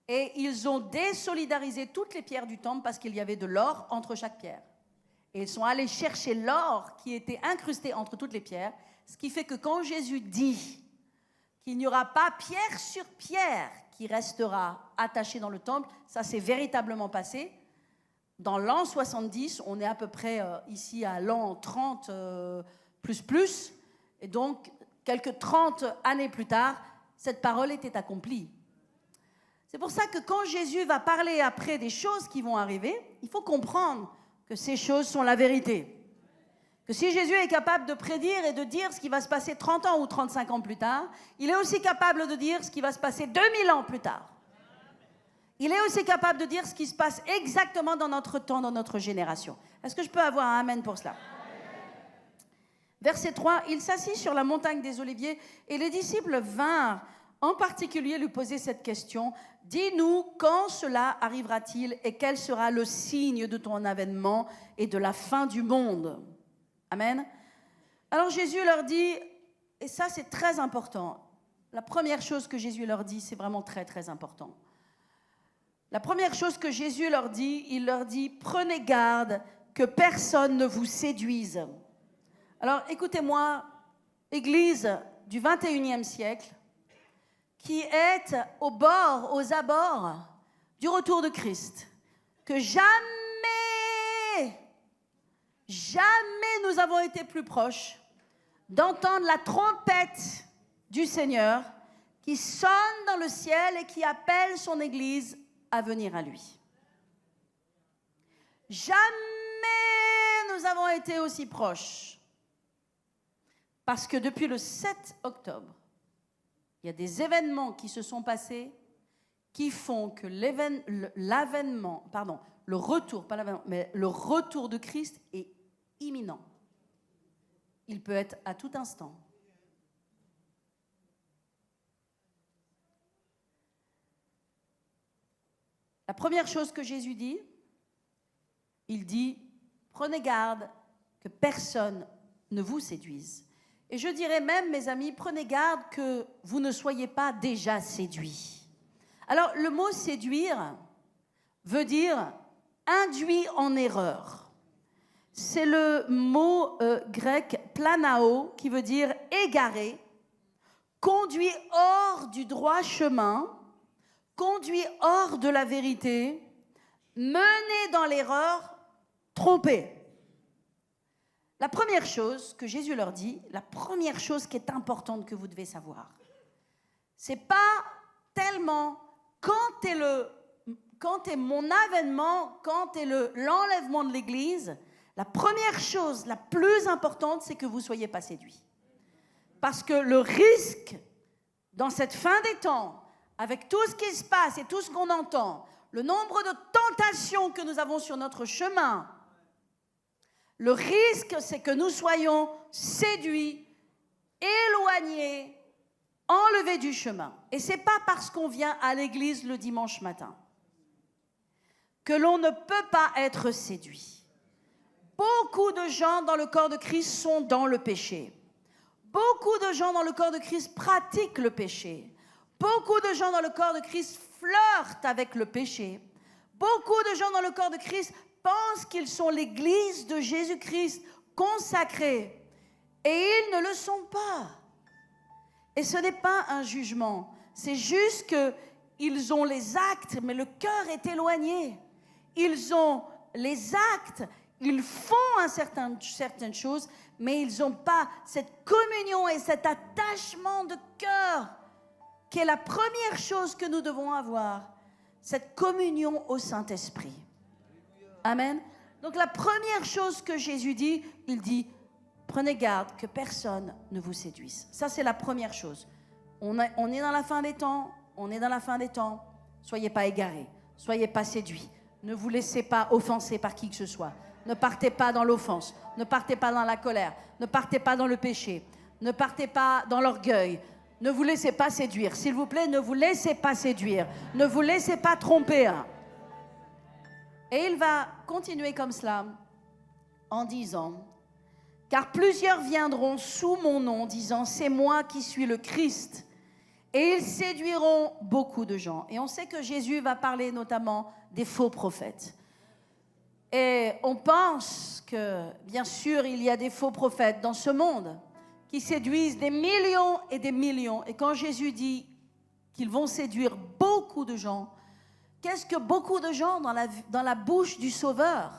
et ils ont désolidarisé toutes les pierres du temple parce qu'il y avait de l'or entre chaque pierre. Et ils sont allés chercher l'or qui était incrusté entre toutes les pierres, ce qui fait que quand Jésus dit qu'il n'y aura pas pierre sur pierre qui restera attachée dans le temple, ça s'est véritablement passé. Dans l'an 70, on est à peu près ici à l'an 30 plus, et donc quelques 30 années plus tard, cette parole était accomplie. C'est pour ça que quand Jésus va parler après des choses qui vont arriver, il faut comprendre que ces choses sont la vérité. Que si Jésus est capable de prédire et de dire ce qui va se passer 30 ans ou 35 ans plus tard, il est aussi capable de dire ce qui va se passer 2000 ans plus tard. Il est aussi capable de dire ce qui se passe exactement dans notre temps, dans notre génération. Est-ce que je peux avoir un amen pour cela? Verset 3, il s'assit sur la montagne des Oliviers et les disciples vinrent en particulier lui poser cette question. Dis-nous quand cela arrivera-t-il et quel sera le signe de ton avènement et de la fin du monde? Amen. Alors Jésus leur dit, et ça c'est très important, la première chose que Jésus leur dit, c'est vraiment très très important. La première chose que Jésus leur dit, il leur dit, prenez garde que personne ne vous séduise. Alors écoutez-moi, Église du 21e siècle, qui est aux abords du retour de Christ, que jamais nous avons été plus proches d'entendre la trompette du Seigneur qui sonne dans le ciel et qui appelle son Église à venir à lui. Jamais nous avons été aussi proches, parce que depuis le 7 octobre, il y a des événements qui se sont passés qui font que le retour de Christ est imminent. Il peut être à tout instant. La première chose que Jésus dit, il dit, prenez garde que personne ne vous séduise. Et je dirais même, mes amis, prenez garde que vous ne soyez pas déjà séduits. Alors, le mot séduire veut dire induit en erreur. C'est le mot grec planao qui veut dire égaré, conduit hors du droit chemin, conduit hors de la vérité, mené dans l'erreur, trompé. La première chose que Jésus leur dit, la première chose qui est importante que vous devez savoir, c'est pas tellement quand est mon avènement, quand est l'enlèvement de l'Église. La première chose, la plus importante, c'est que vous ne soyez pas séduits. Parce que le risque, dans cette fin des temps, avec tout ce qui se passe et tout ce qu'on entend, le nombre de tentations que nous avons sur notre chemin, le risque, c'est que nous soyons séduits, éloignés, enlevés du chemin. Et ce n'est pas parce qu'on vient à l'église le dimanche matin que l'on ne peut pas être séduit. Beaucoup de gens dans le corps de Christ sont dans le péché. Beaucoup de gens dans le corps de Christ pratiquent le péché. Beaucoup de gens dans le corps de Christ flirtent avec le péché. Beaucoup de gens dans le corps de Christ pensent qu'ils sont l'église de Jésus-Christ consacrée. Et ils ne le sont pas. Et ce n'est pas un jugement. C'est juste qu'ils ont les actes, mais le cœur est éloigné. Ils ont les actes, ils font certaines choses, mais ils n'ont pas cette communion et cet attachement de cœur qui est la première chose que nous devons avoir, cette communion au Saint-Esprit. Amen. Donc la première chose que Jésus dit, il dit, Prenez garde que personne ne vous séduise. Ça, c'est la première chose. On est dans la fin des temps. On est dans la fin des temps. Soyez pas égarés. Soyez pas séduits. Ne vous laissez pas offenser par qui que ce soit. Ne partez pas dans l'offense. Ne partez pas dans la colère. Ne partez pas dans le péché. Ne partez pas dans l'orgueil. Ne vous laissez pas séduire. S'il vous plaît, ne vous laissez pas séduire. Ne vous laissez pas tromper. Et il va continuer comme cela en disant, car plusieurs viendront sous mon nom, disant, c'est moi qui suis le Christ. Et ils séduiront beaucoup de gens. Et on sait que Jésus va parler notamment des faux prophètes. Et on pense que, bien sûr, il y a des faux prophètes dans ce monde qui séduisent des millions et des millions. Et quand Jésus dit qu'ils vont séduire beaucoup de gens, qu'est-ce que beaucoup de gens dans la bouche du Sauveur?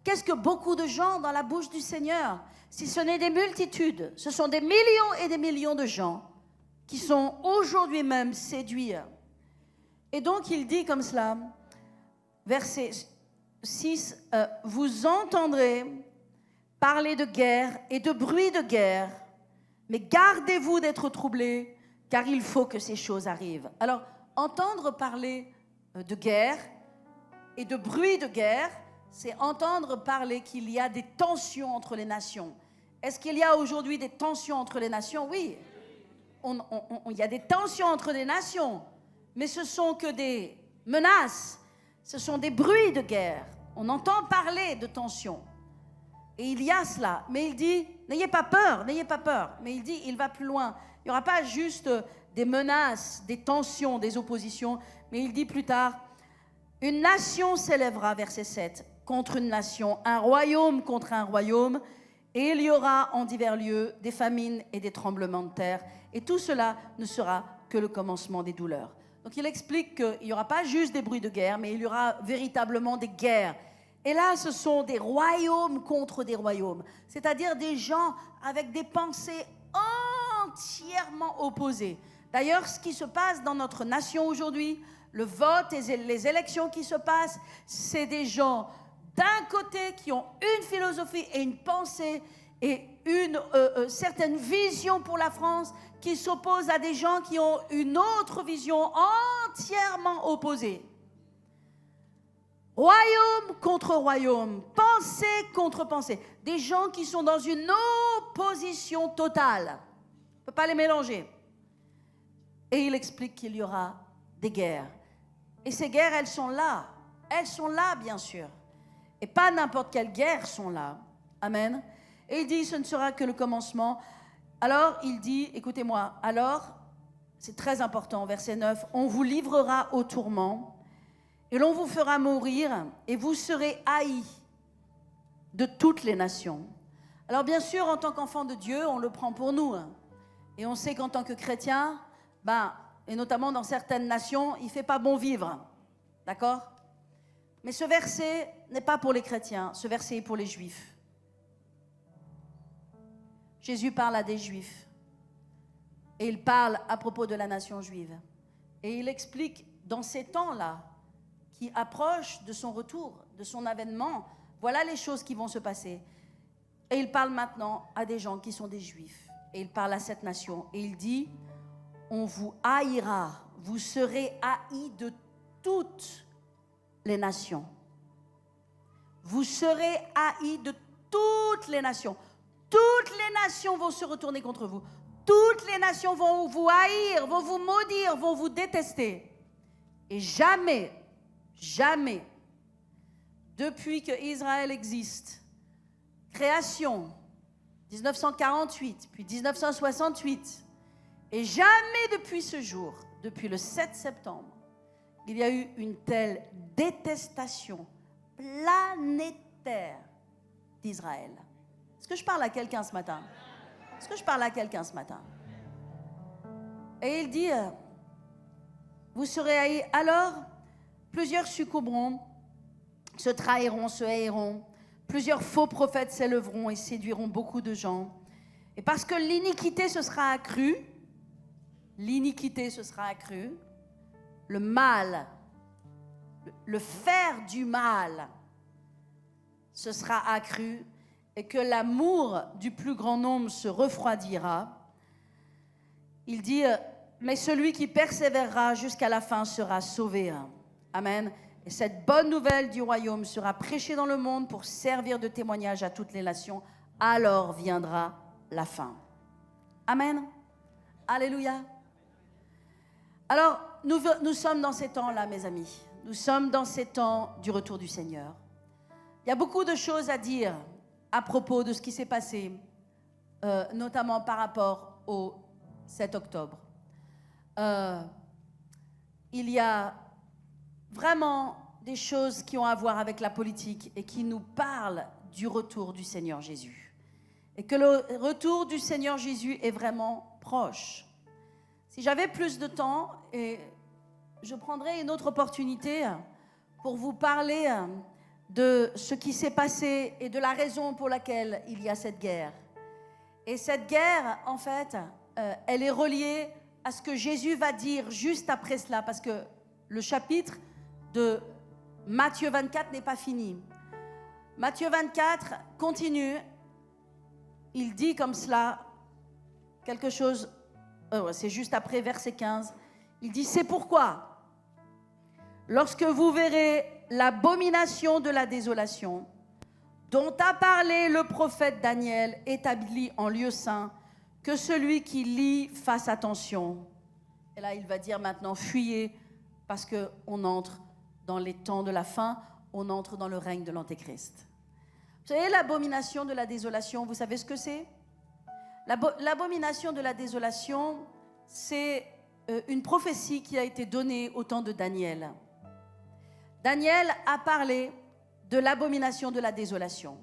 Qu'est-ce que beaucoup de gens dans la bouche du Seigneur? Si ce n'est des multitudes, ce sont des millions et des millions de gens qui sont aujourd'hui même séduits. Et donc il dit comme cela, verset 6, vous entendrez parler de guerre et de bruit de guerre, mais gardez-vous d'être troublés, car il faut que ces choses arrivent. Alors, entendre parler de guerre et de bruit de guerre, c'est entendre parler qu'il y a des tensions entre les nations. Est-ce qu'il y a aujourd'hui des tensions entre les nations? Oui. Il y a des tensions entre les nations, mais ce sont que des menaces, ce sont des bruits de guerre. On entend parler de tensions. Et il y a cela. Mais il dit, n'ayez pas peur, n'ayez pas peur. Mais il dit, il va plus loin. Il n'y aura pas juste des menaces, des tensions, des oppositions, mais il dit plus tard, une nation s'élèvera, verset 7, contre une nation, un royaume contre un royaume, et il y aura en divers lieux des famines et des tremblements de terre. Et tout cela ne sera que le commencement des douleurs. Donc il explique qu'il n'y aura pas juste des bruits de guerre, mais il y aura véritablement des guerres. Et là, ce sont des royaumes contre des royaumes, c'est-à-dire des gens avec des pensées entièrement opposées. D'ailleurs, ce qui se passe dans notre nation aujourd'hui, le vote et les élections qui se passent, c'est des gens d'un côté qui ont une philosophie et une pensée et une certaine vision pour la France qui s'opposent à des gens qui ont une autre vision entièrement opposée. Royaume contre royaume, pensée contre pensée. Des gens qui sont dans une opposition totale. On ne peut pas les mélanger. Et il explique qu'il y aura des guerres. Et ces guerres, elles sont là. Elles sont là, bien sûr. Et pas n'importe quelles guerres sont là. Amen. Et il dit, ce ne sera que le commencement. Alors, il dit, écoutez-moi, alors, c'est très important, verset 9, on vous livrera au tourment, et l'on vous fera mourir, et vous serez haïs de toutes les nations. Alors, bien sûr, en tant qu'enfant de Dieu, on le prend pour nous. Et on sait qu'en tant que chrétien, et notamment dans certaines nations, il ne fait pas bon vivre. D'accord? Mais ce verset n'est pas pour les chrétiens, ce verset est pour les juifs. Jésus parle à des juifs. Et il parle à propos de la nation juive. Et il explique dans ces temps-là, qui approchent de son retour, de son avènement, voilà les choses qui vont se passer. Et il parle maintenant à des gens qui sont des juifs. Et il parle à cette nation. Et il dit, on vous haïra, vous serez haïs de toutes les nations. Vous serez haïs de toutes les nations. Toutes les nations vont se retourner contre vous. Toutes les nations vont vous haïr, vont vous maudire, vont vous détester. Et jamais, jamais, depuis que Israël existe, création, 1948, puis 1968, et jamais depuis ce jour, depuis le 7 septembre, il y a eu une telle détestation planétaire d'Israël. Est-ce que je parle à quelqu'un ce matin? Est-ce que je parle à quelqu'un ce matin? Et il dit, vous serez haïs. Alors, plusieurs succomberont, se trahiront, se haïront. Plusieurs faux prophètes s'élèveront et séduiront beaucoup de gens. Et parce que l'iniquité se sera accrue, le mal, le faire du mal, se sera accru. et que l'amour du plus grand nombre se refroidira, il dit, mais celui qui persévérera jusqu'à la fin sera sauvé. Amen. Et cette bonne nouvelle du royaume sera prêchée dans le monde pour servir de témoignage à toutes les nations. Alors viendra la fin. Amen. Alléluia. Alors, nous sommes dans ces temps-là, mes amis. Nous sommes dans ces temps du retour du Seigneur. Il y a beaucoup de choses à dire à propos de ce qui s'est passé, notamment par rapport au 7 octobre. Il y a vraiment des choses qui ont à voir avec la politique et qui nous parlent du retour du Seigneur Jésus. Et que le retour du Seigneur Jésus est vraiment proche. Si j'avais plus de temps, et je prendrais une autre opportunité pour vous parler de ce qui s'est passé et de la raison pour laquelle il y a cette guerre. Et cette guerre, en fait, elle est reliée à ce que Jésus va dire juste après cela, parce que le chapitre de Matthieu 24 n'est pas fini. Matthieu 24 continue, il dit comme cela, quelque chose, c'est juste après verset 15, il dit, c'est pourquoi, lorsque vous verrez l'abomination de la désolation, dont a parlé le prophète Daniel, établi en lieu saint, que celui qui lit fasse attention. Et là, il va dire maintenant, fuyez, parce qu'on entre dans les temps de la fin, on entre dans le règne de l'Antéchrist. Vous savez, l'abomination de la désolation, vous savez ce que c'est? L'abomination de la désolation, c'est une prophétie qui a été donnée au temps de Daniel. Daniel a parlé de l'abomination de la désolation.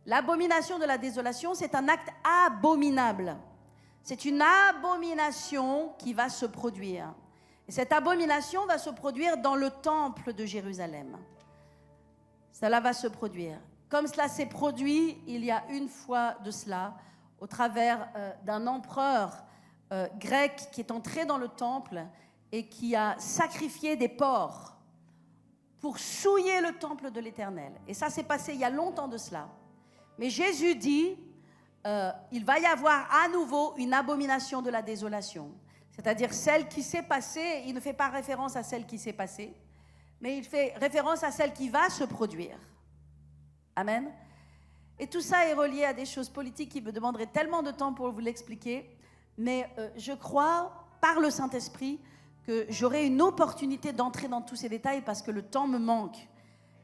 L'abomination de la désolation, c'est un acte abominable. C'est une abomination qui va se produire. Et cette abomination va se produire dans le temple de Jérusalem. Cela va se produire. Comme cela s'est produit il y a une fois de cela, au travers d'un empereur grec qui est entré dans le temple et qui a sacrifié des porcs pour souiller le temple de l'Éternel. Et ça s'est passé il y a longtemps de cela. Mais Jésus dit, il va y avoir à nouveau une abomination de la désolation. C'est-à-dire celle qui s'est passée, il ne fait pas référence à celle qui s'est passée, mais il fait référence à celle qui va se produire. Amen. Et tout ça est relié à des choses politiques qui me demanderaient tellement de temps pour vous l'expliquer, mais je crois, par le Saint-Esprit, que j'aurai une opportunité d'entrer dans tous ces détails parce que le temps me manque.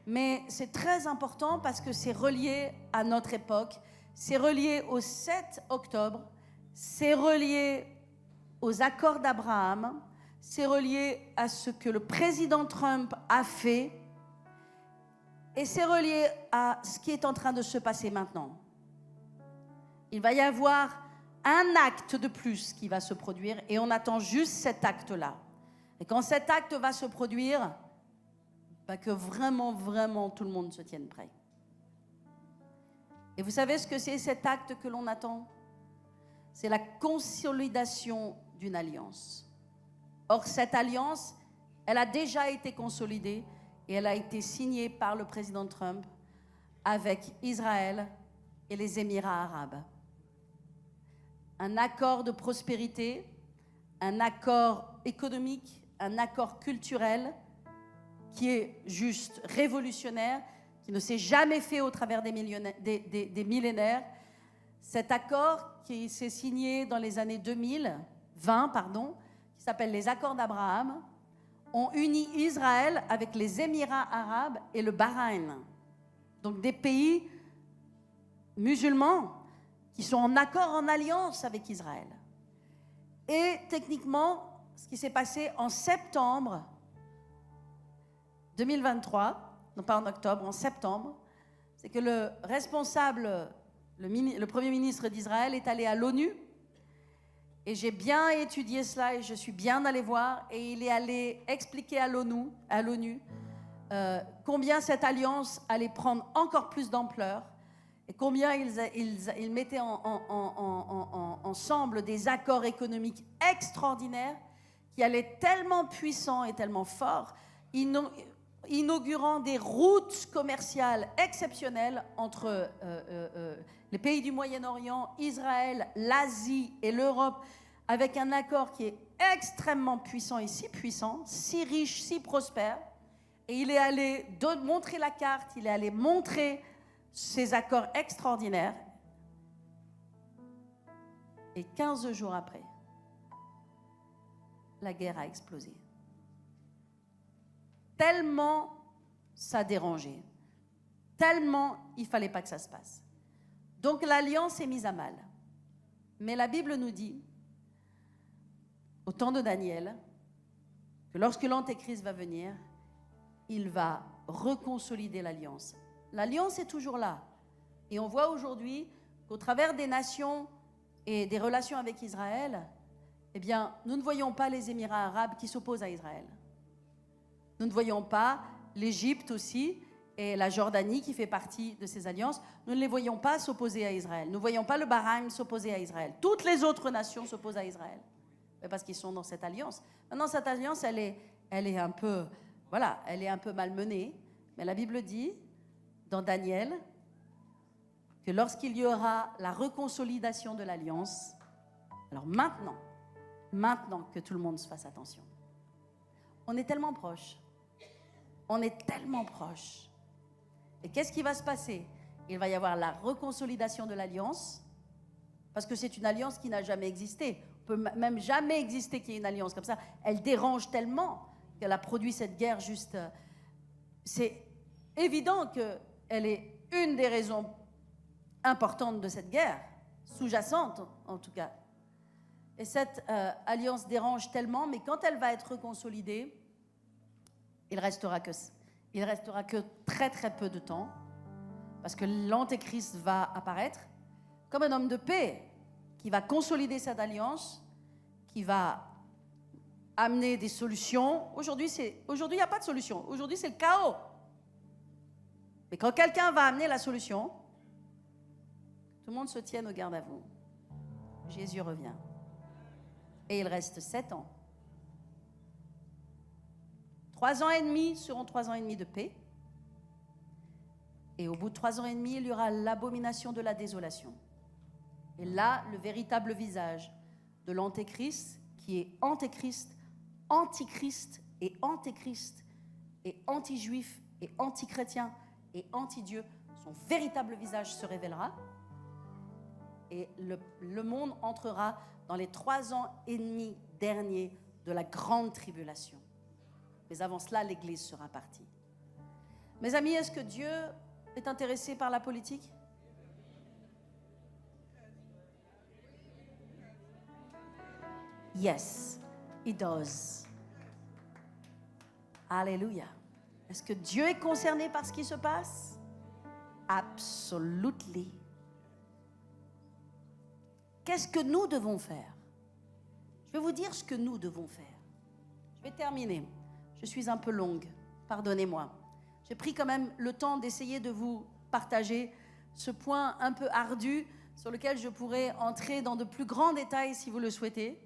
Mais c'est très important parce que c'est relié à notre époque, c'est relié au 7 octobre, c'est relié aux accords d'Abraham, c'est relié à ce que le président Trump a fait et c'est relié à ce qui est en train de se passer maintenant. Il va y avoir un acte de plus qui va se produire et on attend juste cet acte-là. Et quand cet acte va se produire, que vraiment, vraiment tout le monde se tienne prêt. Et vous savez ce que c'est cet acte que l'on attend? C'est la consolidation d'une alliance. Or, cette alliance, elle a déjà été consolidée et elle a été signée par le président Trump avec Israël et les Émirats arabes. Un accord de prospérité, un accord économique, un accord culturel qui est juste révolutionnaire, qui ne s'est jamais fait au travers des millénaires. Cet accord qui s'est signé dans les années 2020, qui s'appelle les accords d'Abraham, ont uni Israël avec les Émirats arabes et le Bahreïn. Donc des pays musulmans qui sont en accord, en alliance avec Israël. Et techniquement, ce qui s'est passé en septembre 2023, non pas en octobre, en septembre, c'est que le responsable, le Premier ministre d'Israël est allé à l'ONU, et j'ai bien étudié cela et je suis bien allé voir, et il est allé expliquer à l'ONU combien cette alliance allait prendre encore plus d'ampleur, et combien ils mettaient ensemble des accords économiques extraordinaires qui allaient tellement puissants et tellement forts. inaugurant des routes commerciales exceptionnelles entre les pays du Moyen-Orient, Israël, l'Asie et l'Europe, avec un accord qui est extrêmement puissant et si puissant, si riche, si prospère. Et il est allé montrer la carte, il est allé montrer ces accords extraordinaires. Et 15 jours après, la guerre a explosé. Tellement ça dérangeait, tellement il ne fallait pas que ça se passe. Donc l'alliance est mise à mal. Mais la Bible nous dit, au temps de Daniel, que lorsque l'Antéchrist va venir, il va reconsolider l'alliance. L'alliance est toujours là. Et on voit aujourd'hui qu'au travers des nations et des relations avec Israël, eh bien, nous ne voyons pas les Émirats arabes qui s'opposent à Israël. Nous ne voyons pas l'Égypte aussi et la Jordanie qui fait partie de ces alliances. Nous ne les voyons pas s'opposer à Israël. Nous ne voyons pas le Bahreïn s'opposer à Israël. Toutes les autres nations s'opposent à Israël. Parce qu'ils sont dans cette alliance. Maintenant, cette alliance, elle est un peu, voilà, elle est un peu malmenée. Mais la Bible dit, dans Daniel, que lorsqu'il y aura la reconsolidation de l'alliance, alors maintenant que tout le monde se fasse attention. On est tellement proche. On est tellement proche. Et qu'est-ce qui va se passer? Il va y avoir la reconsolidation de l'alliance, parce que c'est une alliance qui n'a jamais existé. On peut même jamais exister qu'il y ait une alliance comme ça. Elle dérange tellement qu'elle a produit cette guerre juste... C'est évident qu'elle est une des raisons importantes de cette guerre, sous-jacente en tout cas. Et cette alliance dérange tellement, mais quand elle va être reconsolidée, il restera que très très peu de temps, parce que l'Antéchrist va apparaître comme un homme de paix qui va consolider cette alliance, qui va amener des solutions. Aujourd'hui, il n'y a pas de solution. Aujourd'hui, c'est le chaos. Mais quand quelqu'un va amener la solution, tout le monde se tienne au garde à vous. Jésus revient. Et il reste 7 ans. 3 ans et demi seront 3 ans et demi de paix. Et au bout de 3 ans et demi, il y aura l'abomination de la désolation. Et là, le véritable visage de l'Antéchrist, qui est Antéchrist, Antichrist et Antéchrist, et anti-juif et anti-chrétien et anti-Dieu, son véritable visage se révélera. Et le monde entrera dans les 3 ans et demi derniers de la grande tribulation. Mais avant cela, l'Église sera partie. Mes amis, est-ce que Dieu est intéressé par la politique? Yes, he does. Alléluia. Est-ce que Dieu est concerné par ce qui se passe? Absolutely. Qu'est-ce que nous devons faire? Je vais vous dire ce que nous devons faire. Je vais terminer. Je suis un peu longue, pardonnez-moi. J'ai pris quand même le temps d'essayer de vous partager ce point un peu ardu sur lequel je pourrais entrer dans de plus grands détails si vous le souhaitez,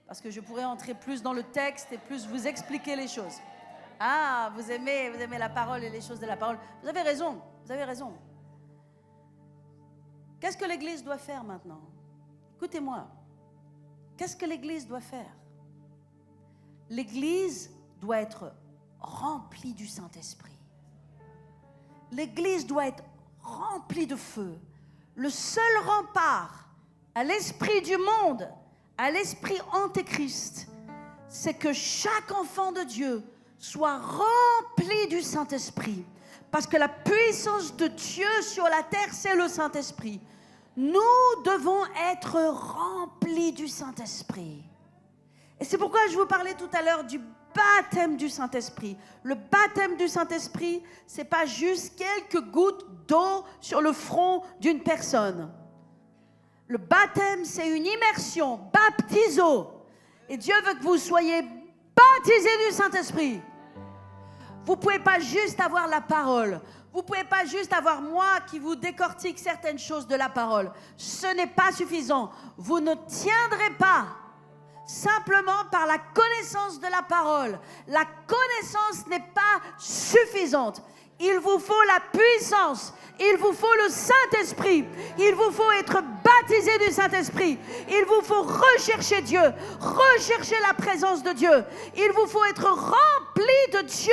parce que je pourrais entrer plus dans le texte et plus vous expliquer les choses. Ah, vous aimez la parole et les choses de la parole. Vous avez raison, vous avez raison. Qu'est-ce que l'Église doit faire maintenant? Écoutez-moi. Qu'est-ce que l'Église doit faire? L'Église doit être remplie du Saint-Esprit. L'Église doit être remplie de feu. Le seul rempart à l'esprit du monde, à l'esprit antéchrist, c'est que chaque enfant de Dieu soit rempli du Saint-Esprit. Parce que la puissance de Dieu sur la terre, c'est le Saint-Esprit. Nous devons être remplis du Saint-Esprit. Et c'est pourquoi je vous parlais tout à l'heure du baptême du Saint-Esprit. Le baptême du Saint-Esprit, c'est pas juste quelques gouttes d'eau sur le front d'une personne. Le baptême, c'est une immersion, baptiso. Et Dieu veut que vous soyez baptisés du Saint-Esprit. Vous ne pouvez pas juste avoir la parole. Vous ne pouvez pas juste avoir moi qui vous décortique certaines choses de la parole. Ce n'est pas suffisant. Vous ne tiendrez pas simplement par la connaissance de la parole. La connaissance n'est pas suffisante. Il vous faut la puissance. Il vous faut le Saint-Esprit. Il vous faut être baptisé du Saint-Esprit. Il vous faut rechercher Dieu, rechercher la présence de Dieu. Il vous faut être rempli de Dieu,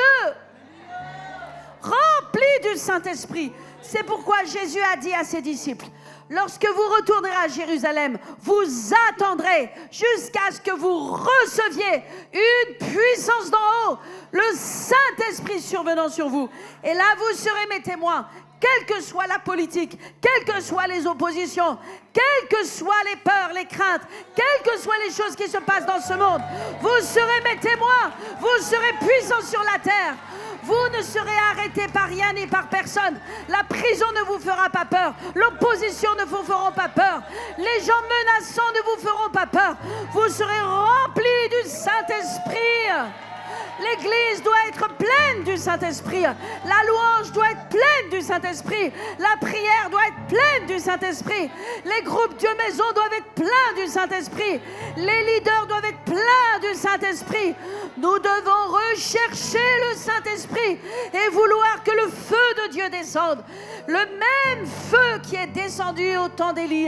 rempli du Saint-Esprit. C'est pourquoi Jésus a dit à ses disciples, lorsque vous retournerez à Jérusalem, vous attendrez jusqu'à ce que vous receviez une puissance d'en haut, le Saint-Esprit survenant sur vous. Et là, vous serez mes témoins, quelle que soit la politique, quelles que soient les oppositions, quelles que soient les peurs, les craintes, quelles que soient les choses qui se passent dans ce monde. Vous serez mes témoins, vous serez puissants sur la terre. Vous ne serez arrêtés par rien ni par personne. La prison ne vous fera pas peur. L'opposition ne vous fera pas peur. Les gens menaçants ne vous feront pas peur. Vous serez remplis du Saint-Esprit. L'Église doit être pleine du Saint-Esprit. La louange doit être pleine du Saint-Esprit. La prière doit être pleine du Saint-Esprit. Les groupes Dieu Maison doivent être pleins du Saint-Esprit. Les leaders doivent être pleins du Saint-Esprit. Nous devons rechercher le Saint-Esprit et vouloir que le feu de Dieu descende. Le même feu qui est descendu au temps d'Élie,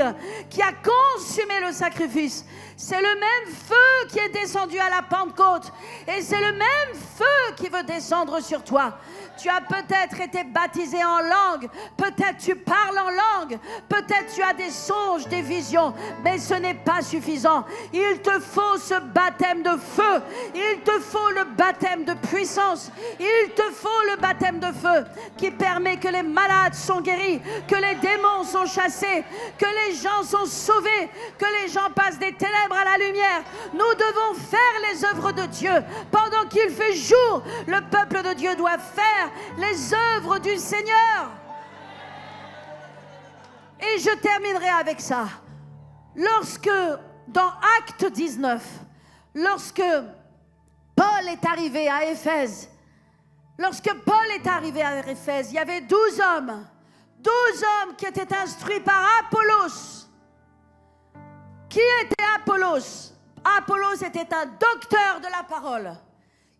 qui a consumé le sacrifice, c'est le même feu qui est descendu à la Pentecôte. Et c'est le même feu qui veut descendre sur toi. Tu as peut-être été baptisé en langue, peut-être tu parles en langue, peut-être tu as des songes, des visions, mais ce n'est pas suffisant. Il te faut ce baptême de feu, il te faut le baptême de puissance, il te faut le baptême de feu qui permet que les malades sont guéris, que les démons sont chassés, que les gens sont sauvés, que les gens passent des ténèbres à la lumière. Nous devons faire les œuvres de Dieu. Pendant qu'il fait jour, le peuple de Dieu doit faire les œuvres du Seigneur. Et je terminerai avec ça. Lorsque, dans Acte 19, lorsque Paul est arrivé à Éphèse, il y avait 12 hommes qui étaient instruits par Apollos. Qui était Apollos? Apollos était un docteur de la parole.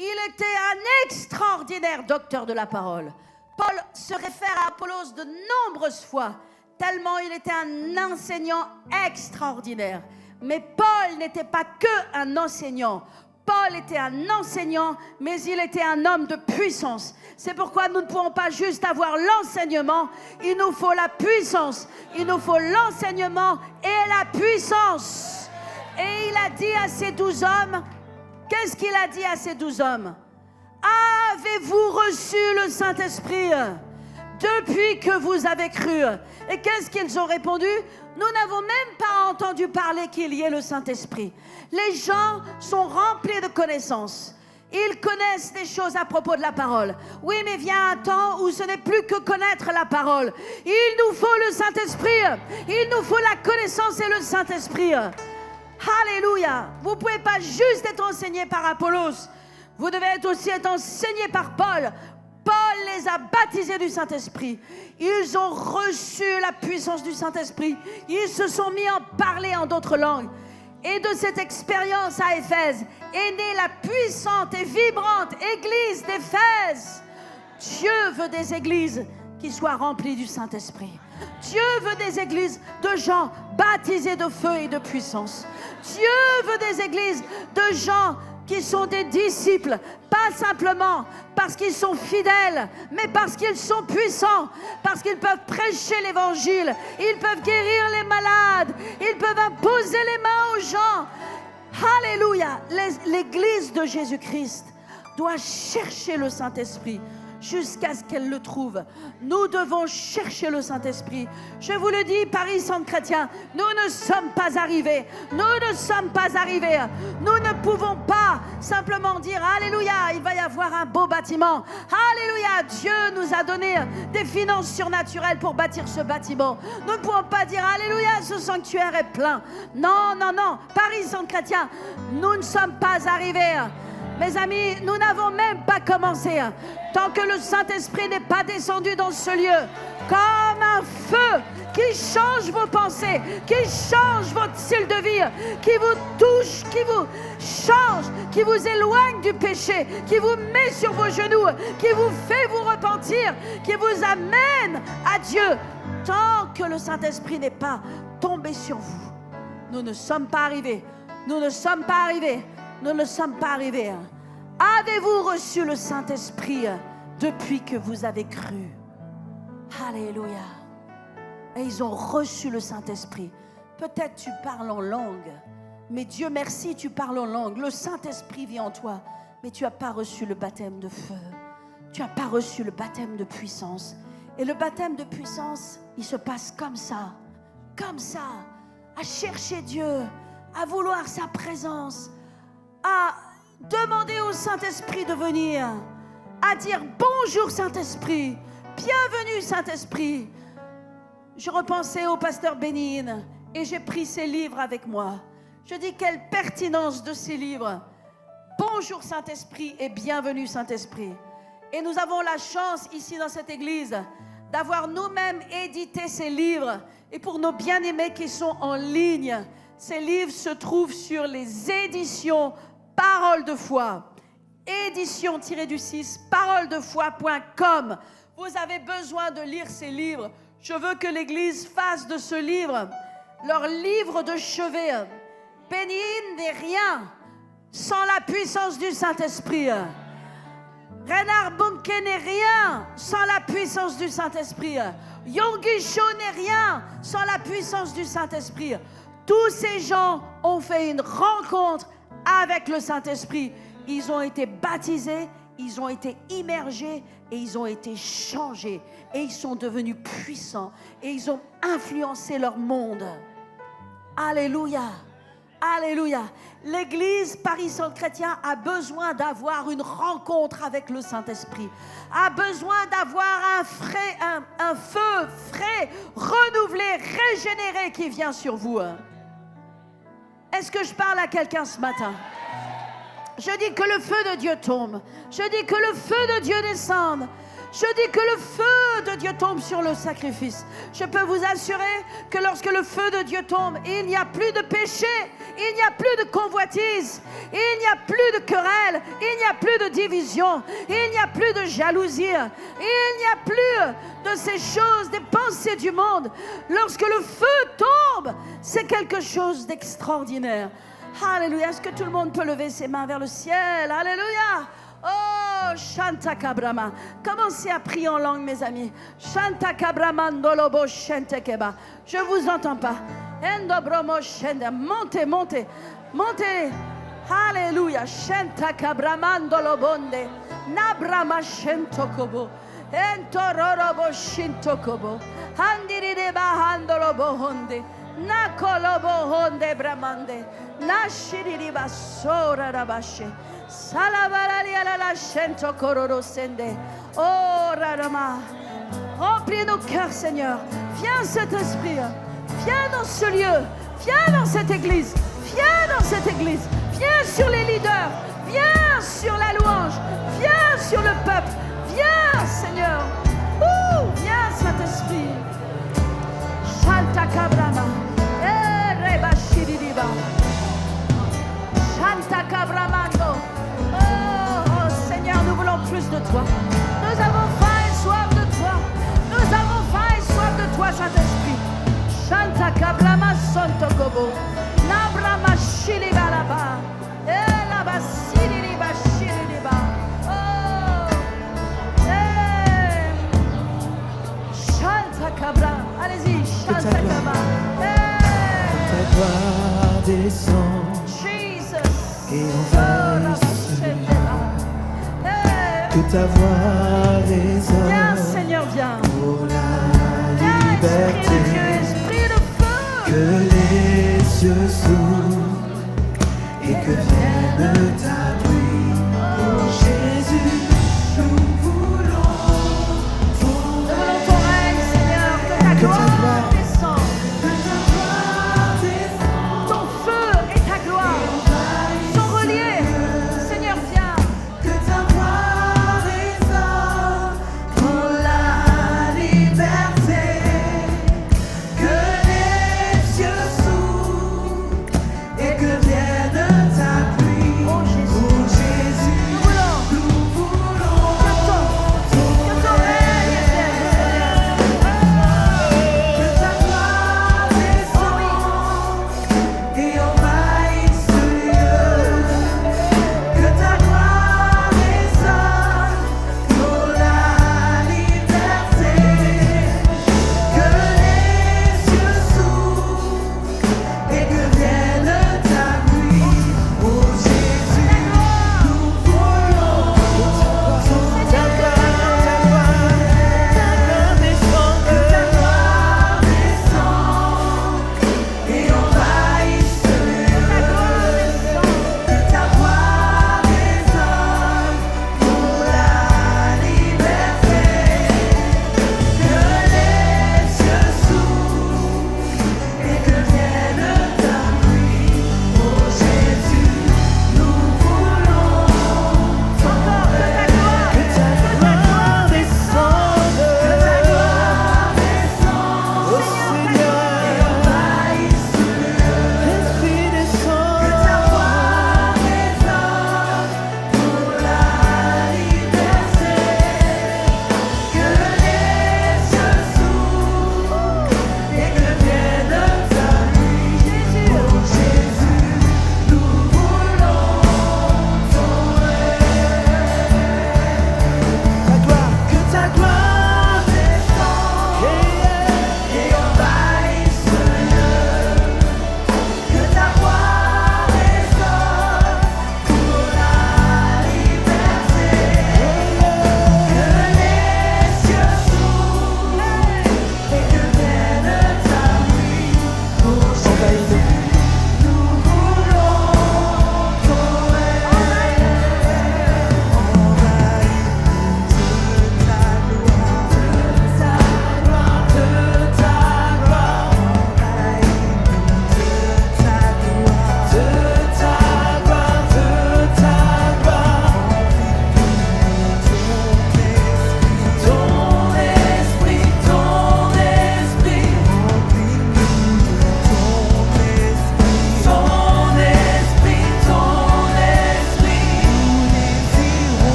Il était un extraordinaire docteur de la parole. Paul se réfère à Apollos de nombreuses fois, tellement il était un enseignant extraordinaire. Mais Paul n'était pas qu'un enseignant. Paul était un enseignant, mais il était un homme de puissance. C'est pourquoi nous ne pouvons pas juste avoir l'enseignement, il nous faut la puissance. Il nous faut l'enseignement et la puissance. Et il a dit à ces 12 hommes, qu'est-ce qu'il a dit à ces 12 hommes? Avez-vous reçu le Saint-Esprit depuis que vous avez cru? Et qu'est-ce qu'ils ont répondu? Nous n'avons même pas entendu parler qu'il y ait le Saint-Esprit. Les gens sont remplis de connaissances. Ils connaissent des choses à propos de la parole. Oui, mais vient un temps où ce n'est plus que connaître la parole. Il nous faut le Saint-Esprit. Il nous faut la connaissance et le Saint-Esprit. Alléluia. Vous ne pouvez pas juste être enseigné par Apollos. Vous devez aussi être enseigné par Paul. Paul les a baptisés du Saint-Esprit. Ils ont reçu la puissance du Saint-Esprit. Ils se sont mis à parler en d'autres langues. Et de cette expérience à Éphèse est née la puissante et vibrante église d'Éphèse. Dieu veut des églises qui soient remplies du Saint-Esprit. Dieu veut des églises de gens baptisés de feu et de puissance. Dieu veut des églises de gens qui sont des disciples, pas simplement parce qu'ils sont fidèles, mais parce qu'ils sont puissants, parce qu'ils peuvent prêcher l'évangile, ils peuvent guérir les malades, ils peuvent imposer les mains aux gens. Alléluia. L'église de Jésus-Christ doit chercher le Saint-Esprit jusqu'à ce qu'elle le trouve. Nous devons chercher le Saint-Esprit. Je vous le dis, Paris Centre Chrétien, nous ne sommes pas arrivés. Nous ne sommes pas arrivés. Nous ne pouvons pas simplement dire Alléluia, il va y avoir un beau bâtiment. Alléluia, Dieu nous a donné des finances surnaturelles pour bâtir ce bâtiment. Nous ne pouvons pas dire Alléluia, ce sanctuaire est plein. Non, non, non. Paris Centre Chrétien, nous ne sommes pas arrivés. Mes amis, nous n'avons même pas commencé. Tant que le Saint-Esprit n'est pas descendu dans ce lieu, comme un feu qui change vos pensées, qui change votre style de vie, qui vous touche, qui vous change, qui vous éloigne du péché, qui vous met sur vos genoux, qui vous fait vous repentir, qui vous amène à Dieu. Tant que le Saint-Esprit n'est pas tombé sur vous, nous ne sommes pas arrivés. Nous ne sommes pas arrivés. Nous ne sommes pas arrivés. Avez-vous reçu le Saint-Esprit depuis que vous avez cru? Alléluia. Et ils ont reçu le Saint-Esprit. Peut-être tu parles en langue, mais Dieu merci, tu parles en langue. Le Saint-Esprit vit en toi, mais tu n'as pas reçu le baptême de feu. Tu n'as pas reçu le baptême de puissance. Et le baptême de puissance, il se passe comme ça, à chercher Dieu, à vouloir sa présence, à demander au Saint-Esprit de venir, à dire bonjour Saint-Esprit, bienvenue Saint-Esprit. Je repensais au pasteur Bénigne et j'ai pris ses livres avec moi. Je dis quelle pertinence de ces livres. Bonjour Saint-Esprit et bienvenue Saint-Esprit. Et nous avons la chance ici dans cette église d'avoir nous-mêmes édité ces livres. Et pour nos bien-aimés qui sont en ligne, ces livres se trouvent sur les éditions Parole de foi. Édition-du-6, paroledefoi.com. Vous avez besoin de lire ces livres. Je veux que l'Église fasse de ce livre leur livre de chevet. Bénigne n'est rien sans la puissance du Saint-Esprit. Reinhard Bonnke n'est rien sans la puissance du Saint-Esprit. Yonggi Cho n'est rien sans la puissance du Saint-Esprit. Tous ces gens ont fait une rencontre avec le Saint-Esprit. Ils ont été baptisés, ils ont été immergés et ils ont été changés. Et ils sont devenus puissants et ils ont influencé leur monde. Alléluia. Alléluia. L'Église Paris-Centre-Chrétien a besoin d'avoir une rencontre avec le Saint-Esprit. A besoin d'avoir un feu frais, renouvelé, régénéré qui vient sur vous. Est-ce que je parle à quelqu'un ce matin? Je dis que le feu de Dieu tombe. Je dis que le feu de Dieu descende. Je dis que le feu de Dieu tombe sur le sacrifice. Je peux vous assurer que lorsque le feu de Dieu tombe, il n'y a plus de péché, il n'y a plus de convoitise, il n'y a plus de querelle, il n'y a plus de division, il n'y a plus de jalousie, il n'y a plus de ces choses, des pensées du monde. Lorsque le feu tombe, c'est quelque chose d'extraordinaire. Alléluia. Est-ce que tout le monde peut lever ses mains vers le ciel? Alléluia. Oh, Shanta Kabrama. Commencez à prier en langue, mes amis. Shanta Kabrama Ndolobo Shentekeba. Je ne vous entends pas. Endobromo Shende. Montez, montez, montez. Alléluia. Shanta Kabrama Ndolobonde. Nabrama Shentokobo. Entororobo Shintokobo. Handirideba Handolobo Honde. Nakolobo Honde Bramande. Nashiriba Sora Rabashe. Salabarali la chento kororo sende. Oh Rarama. Remplis nos cœurs, Seigneur. Viens cet esprit. Viens dans ce lieu. Viens dans cette église. Viens dans cette église. Viens sur les leaders. Viens sur la louange. Viens sur le peuple. Viens, Seigneur. Viens, Saint-Esprit. Shalta Kabrama. Reba Shiridiba. Shalta Kabramando. Oh, Seigneur, nous voulons plus de toi. Nous avons faim et soif de toi. Nous avons faim et soif de toi, Saint-Esprit. Shalta Kabrama Santo Gobo. Nabrama Shiriba là-bas. Là-bas, Shiriba Shiriba. Oh. Shalta Kabra. Allez-y, Shalta Kabra. Ta gloire descend et envahisse que ta voix résonne. Viens, Seigneur, viens. Pour la liberté. Esprit de Dieu, esprit de feu. Que les cieux s'ouvrent et que vienne ta pluie. Oh Jésus, nous voulons ton règne, Seigneur, que ta gloire descende. Ton feu et ta gloire sont reliés. Seigneur, viens. que ta voix résonne pour la liberté.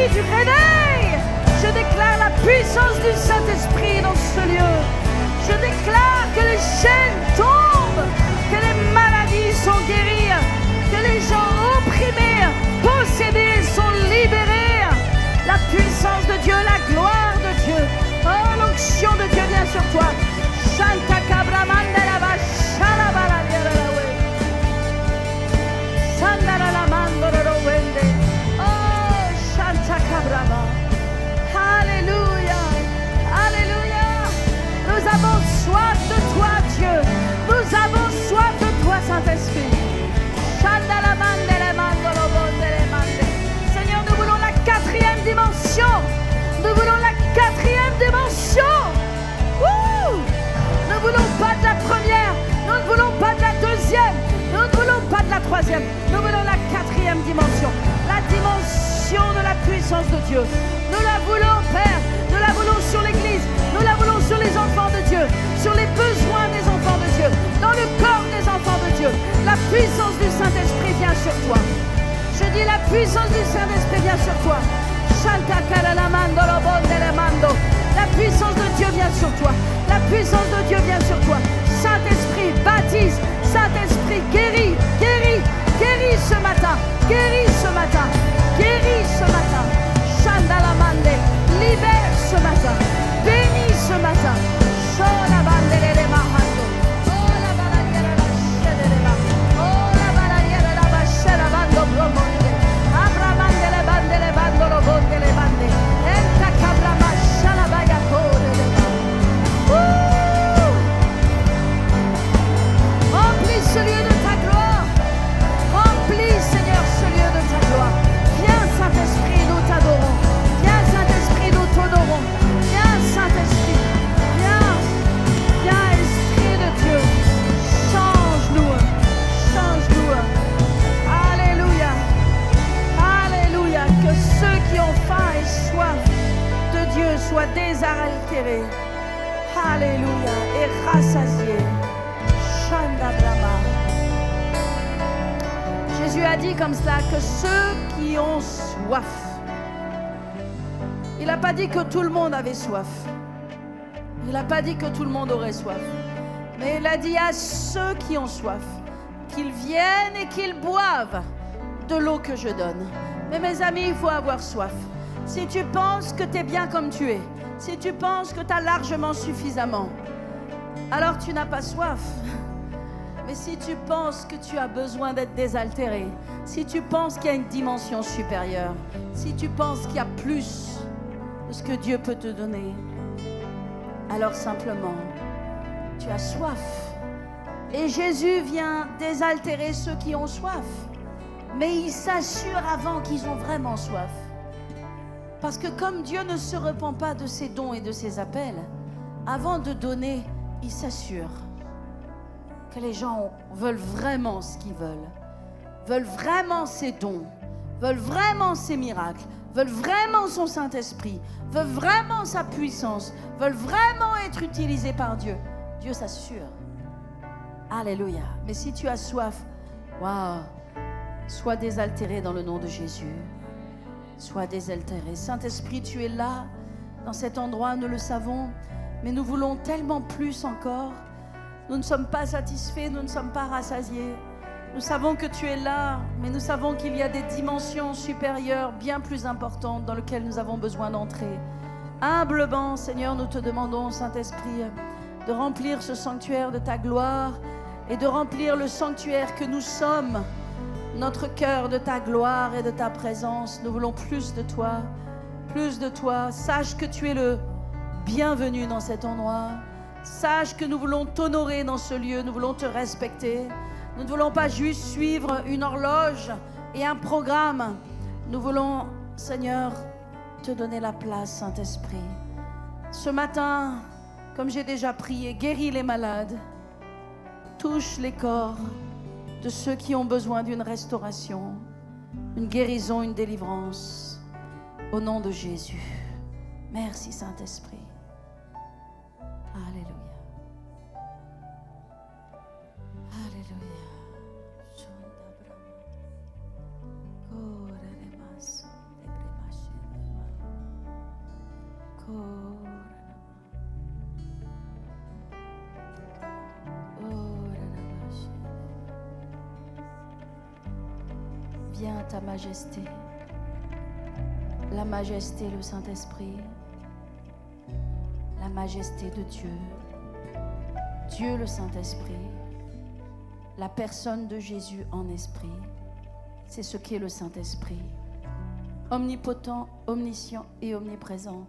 Saint-Esprit du réveil. Je déclare la puissance du Saint-Esprit dans ce lieu. Je déclare que les chaînes tombent, que les maladies sont guéries, que les gens opprimés, possédés sont libérés. La puissance de Dieu, la gloire de Dieu. Oh, l'onction de Dieu vient sur toi. Shanta Kabra Mandelaba Shalabala Yarawe. Sandala Mandoro Wende. Oh, Shanta Kabraba. Alléluia. Alléluia. Nous avons soif de toi, Dieu. Nous avons soif de toi, Saint-Esprit. Shandala Mandele Mandoro Bondele Mande. Seigneur, nous voulons la 4e dimension. Nous voulons la 4e dimension. Wouh! Nous ne voulons pas de la première. Nous ne voulons pas de la 2e. Nous ne voulons pas de la 3e. Nous voulons la 4e dimension. La dimension de la puissance de Dieu. Nous la voulons, Père. Nous la voulons sur l'Église. Nous la voulons sur les enfants de Dieu. Sur les besoins des enfants de Dieu. Dans le corps des enfants de Dieu. La puissance du Saint-Esprit vient sur toi. Je dis la puissance du Saint-Esprit vient sur toi. La puissance de Dieu vient sur toi. La puissance de Dieu vient sur toi. Saint-Esprit, baptise. Saint-Esprit, guéris, guéris, guéris ce matin. Guéris ce matin. Guéris ce matin. Chandalamande, libère ce matin. Bénis ce matin. Sholabandele mahando. Oh la balaniera la shedela. Oh la balaniera la bashela bando bromonde. Abramandele bandele bandolo bondele bande. Enta kabrama shalabaya kore. Remplis ce lieu de ta gloire. Remplis, Seigneur, ce lieu de ta gloire. Viens, Saint-Esprit, nous t'adorons. Viens, Saint-Esprit, nous t'honorons. Viens, Saint-Esprit. Viens, viens, Esprit de Dieu. Change-nous. Change-nous. Alléluia. Alléluia. Que ceux qui ont faim et soif de Dieu soient désaltérés. Alléluia. Et rassasiés. Chandabrama. Jésus a dit comme cela que ceux qui ont soif. Il n'a pas dit que tout le monde avait soif. Il n'a pas dit que tout le monde aurait soif. Mais il a dit à ceux qui ont soif qu'ils viennent et qu'ils boivent de l'eau que je donne. Mais mes amis, il faut avoir soif. Si tu penses que tu es bien comme tu es, si tu penses que tu as largement suffisamment, alors tu n'as pas soif. Mais si tu penses que tu as besoin d'être désaltéré, si tu penses qu'il y a une dimension supérieure, si tu penses qu'il y a plus de ce que Dieu peut te donner, alors simplement, tu as soif. Et Jésus vient désaltérer ceux qui ont soif. Mais il s'assure avant qu'ils ont vraiment soif. Parce que comme Dieu ne se repent pas de ses dons et de ses appels, avant de donner, il s'assure que les gens veulent vraiment ce qu'ils veulent vraiment ses dons, veulent vraiment ses miracles, veulent vraiment son Saint-Esprit, veulent vraiment sa puissance, veulent vraiment être utilisés par Dieu. Dieu s'assure. Alléluia. Mais si tu as soif, waouh, sois désaltéré dans le nom de Jésus. Sois désaltéré. Saint-Esprit, tu es là, dans cet endroit, nous le savons, mais nous voulons tellement plus encore. Nous ne sommes pas satisfaits, nous ne sommes pas rassasiés. Nous savons que tu es là, mais nous savons qu'il y a des dimensions supérieures, bien plus importantes, dans lesquelles nous avons besoin d'entrer. Humblement, Seigneur, nous te demandons, Saint-Esprit, de remplir ce sanctuaire de ta gloire et de remplir le sanctuaire que nous sommes, notre cœur de ta gloire et de ta présence. Nous voulons plus de toi, plus de toi. Sache que tu es le bienvenu dans cet endroit. Sache que nous voulons t'honorer dans ce lieu, nous voulons te respecter. Nous ne voulons pas juste suivre une horloge et un programme. Nous voulons, Seigneur, te donner la place, Saint-Esprit. Ce matin, comme j'ai déjà prié, guéris les malades, touche les corps de ceux qui ont besoin d'une restauration, une guérison, une délivrance. Au nom de Jésus. Merci, Saint-Esprit. Alléluia. Alléluia. Viens ta majesté. La majesté, le Saint-Esprit. La majesté de Dieu. Dieu le Saint-Esprit. La personne de Jésus en esprit. C'est ce qu'est le Saint-Esprit. Omnipotent, omniscient et omniprésent.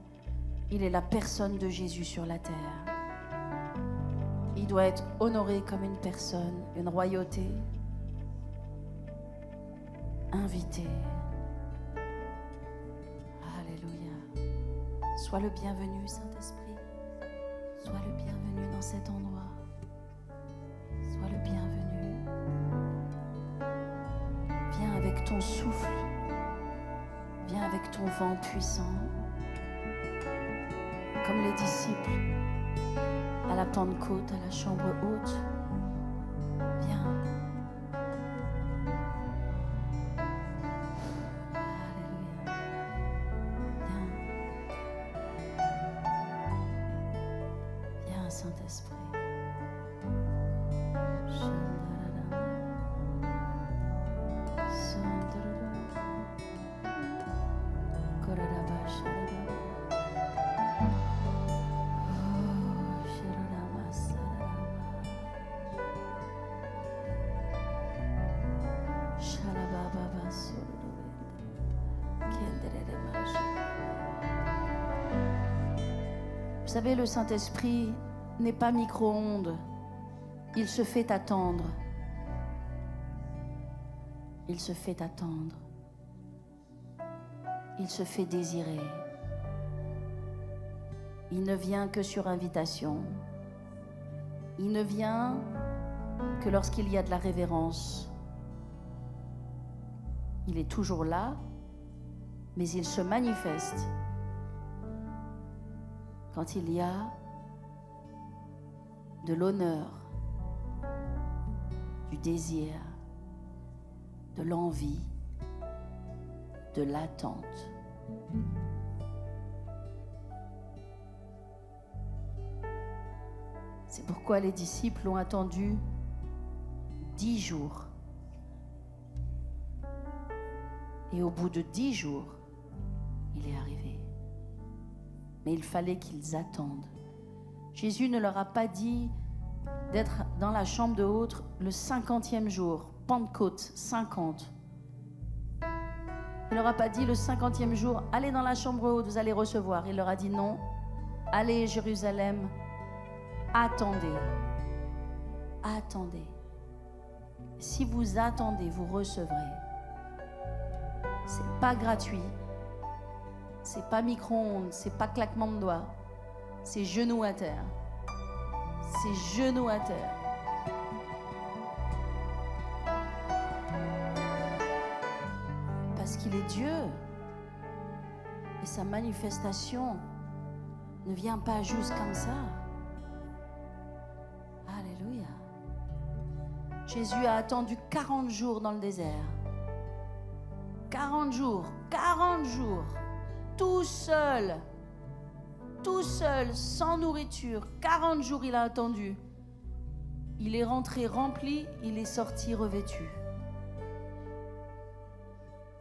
Il est la personne de Jésus sur la terre. Il doit être honoré comme une personne, une royauté. Invité. Alléluia. Sois le bienvenu, Saint-Esprit. Sois le bienvenu dans cet endroit. Sois le bienvenu. Viens avec ton souffle. Viens avec ton vent puissant. Comme les disciples à la Pentecôte, à la chambre haute. Viens. Alléluia. Viens. Viens, Saint-Esprit. Vous savez, le Saint-Esprit n'est pas micro-ondes. Il se fait attendre. Il se fait attendre. Il se fait désirer. Il ne vient que sur invitation. Il ne vient que lorsqu'il y a de la révérence. Il est toujours là, mais il se manifeste quand il y a de l'honneur, du désir, de l'envie, de l'attente. C'est pourquoi les disciples ont attendu 10 jours. Et au bout de 10 jours, il est arrivé. Mais il fallait qu'ils attendent. Jésus ne leur a pas dit d'être dans la chambre de haute le 50e jour, Pentecôte, 50. Il leur a pas dit le 50e jour, allez dans la chambre haute, vous allez recevoir. Il leur a dit non, allez Jérusalem, attendez. Attendez. Si vous attendez, vous recevrez. C'est pas gratuit. C'est pas micro-ondes, c'est pas claquement de doigts. C'est genoux à terre. C'est genoux à terre. Parce qu'il est Dieu. Et sa manifestation ne vient pas juste comme ça. Alléluia. Jésus a attendu 40 jours dans le désert. 40 jours, tout seul, sans nourriture. 40 jours il a attendu. Il est rentré rempli, il est sorti revêtu.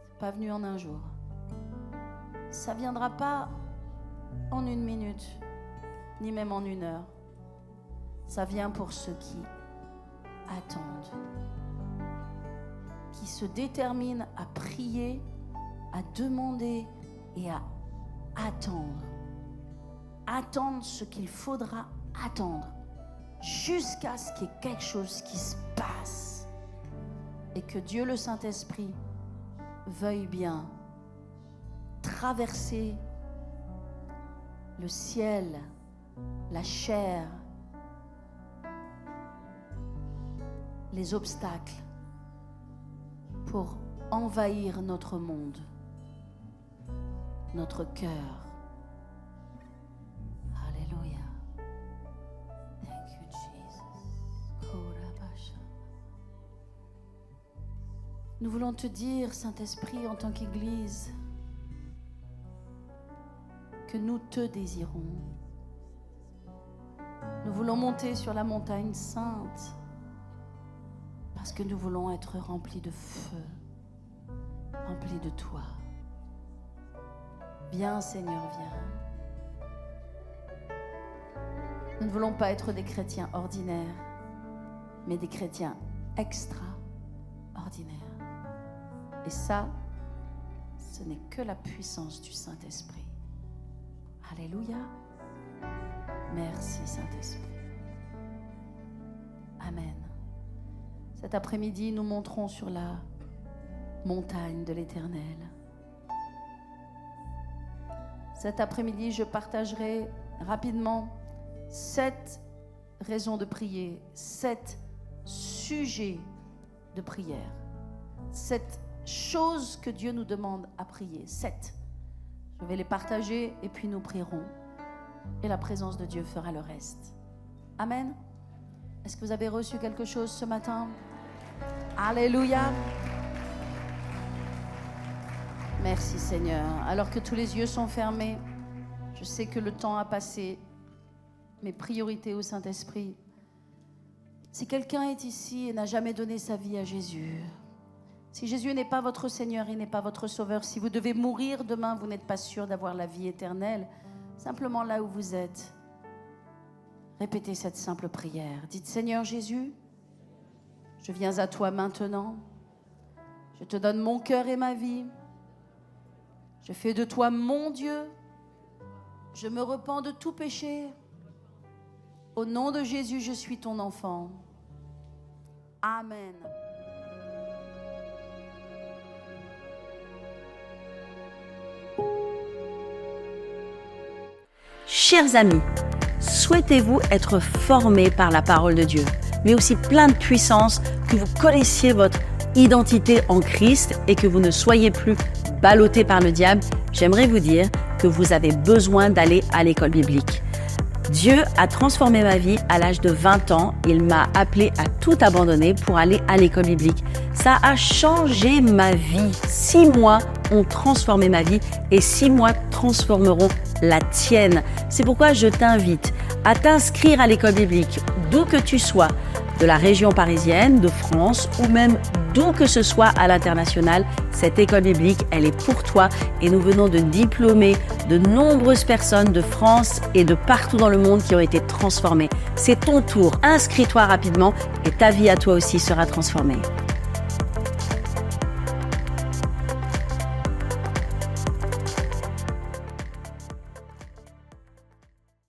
C'est pas venu en un jour. Ça viendra pas en 1 minute, ni même en 1 heure. Ça vient pour ceux qui attendent, qui se déterminent à prier, à demander et à attendre. Attendre ce qu'il faudra attendre jusqu'à ce qu'il y ait quelque chose qui se passe et que Dieu le Saint-Esprit veuille bien traverser le ciel, la chair, les obstacles pour envahir notre monde, notre cœur. Alléluia. Thank you, Jesus. Nous voulons te dire, Saint-Esprit, en tant qu'Église, que nous te désirons. Nous voulons monter sur la montagne sainte parce que nous voulons être remplis de feu. rempli de toi. Viens, Seigneur, viens. Nous ne voulons pas être des chrétiens ordinaires, mais des chrétiens extraordinaires. Et ça, ce n'est que la puissance du Saint-Esprit. Alléluia. Merci, Saint-Esprit. Amen. Cet après-midi, nous monterons sur la montagne de l'Éternel. Cet après-midi, je partagerai rapidement 7 raisons de prier, 7 sujets de prière, 7 choses que Dieu nous demande à prier. 7. Je vais les partager et puis nous prierons. Et la présence de Dieu fera le reste. Amen. Est-ce que vous avez reçu quelque chose ce matin? Alléluia. Merci Seigneur. Alors que tous les yeux sont fermés, je sais que le temps a passé. Mes priorités au Saint-Esprit. Si quelqu'un est ici et n'a jamais donné sa vie à Jésus, si Jésus n'est pas votre Seigneur, il n'est pas votre Sauveur, si vous devez mourir demain, vous n'êtes pas sûr d'avoir la vie éternelle, simplement là où vous êtes, répétez cette simple prière. Dites, Seigneur Jésus, je viens à toi maintenant. Je te donne mon cœur et ma vie. Je fais de toi mon Dieu. Je me repens de tout péché. Au nom de Jésus, je suis ton enfant. Amen. Chers amis, souhaitez-vous être formés par la parole de Dieu, mais aussi plein de puissance, que vous connaissiez votre identité en Christ et que vous ne soyez plus ballottés par le diable? J'aimerais vous dire que vous avez besoin d'aller à l'école biblique. Dieu a transformé ma vie à l'âge de 20 ans. Il m'a appelé à tout abandonner pour aller à l'école biblique. Ça a changé ma vie. 6 mois ont transformé ma vie et 6 mois transformeront la tienne. C'est pourquoi je t'invite à t'inscrire à l'école biblique, d'où que tu sois, de la région parisienne, de France ou même d'où que ce soit à l'international. Cette école biblique, elle est pour toi et nous venons de diplômer de nombreuses personnes de France et de partout dans le monde qui ont été transformées. C'est ton tour, inscris-toi rapidement et ta vie à toi aussi sera transformée.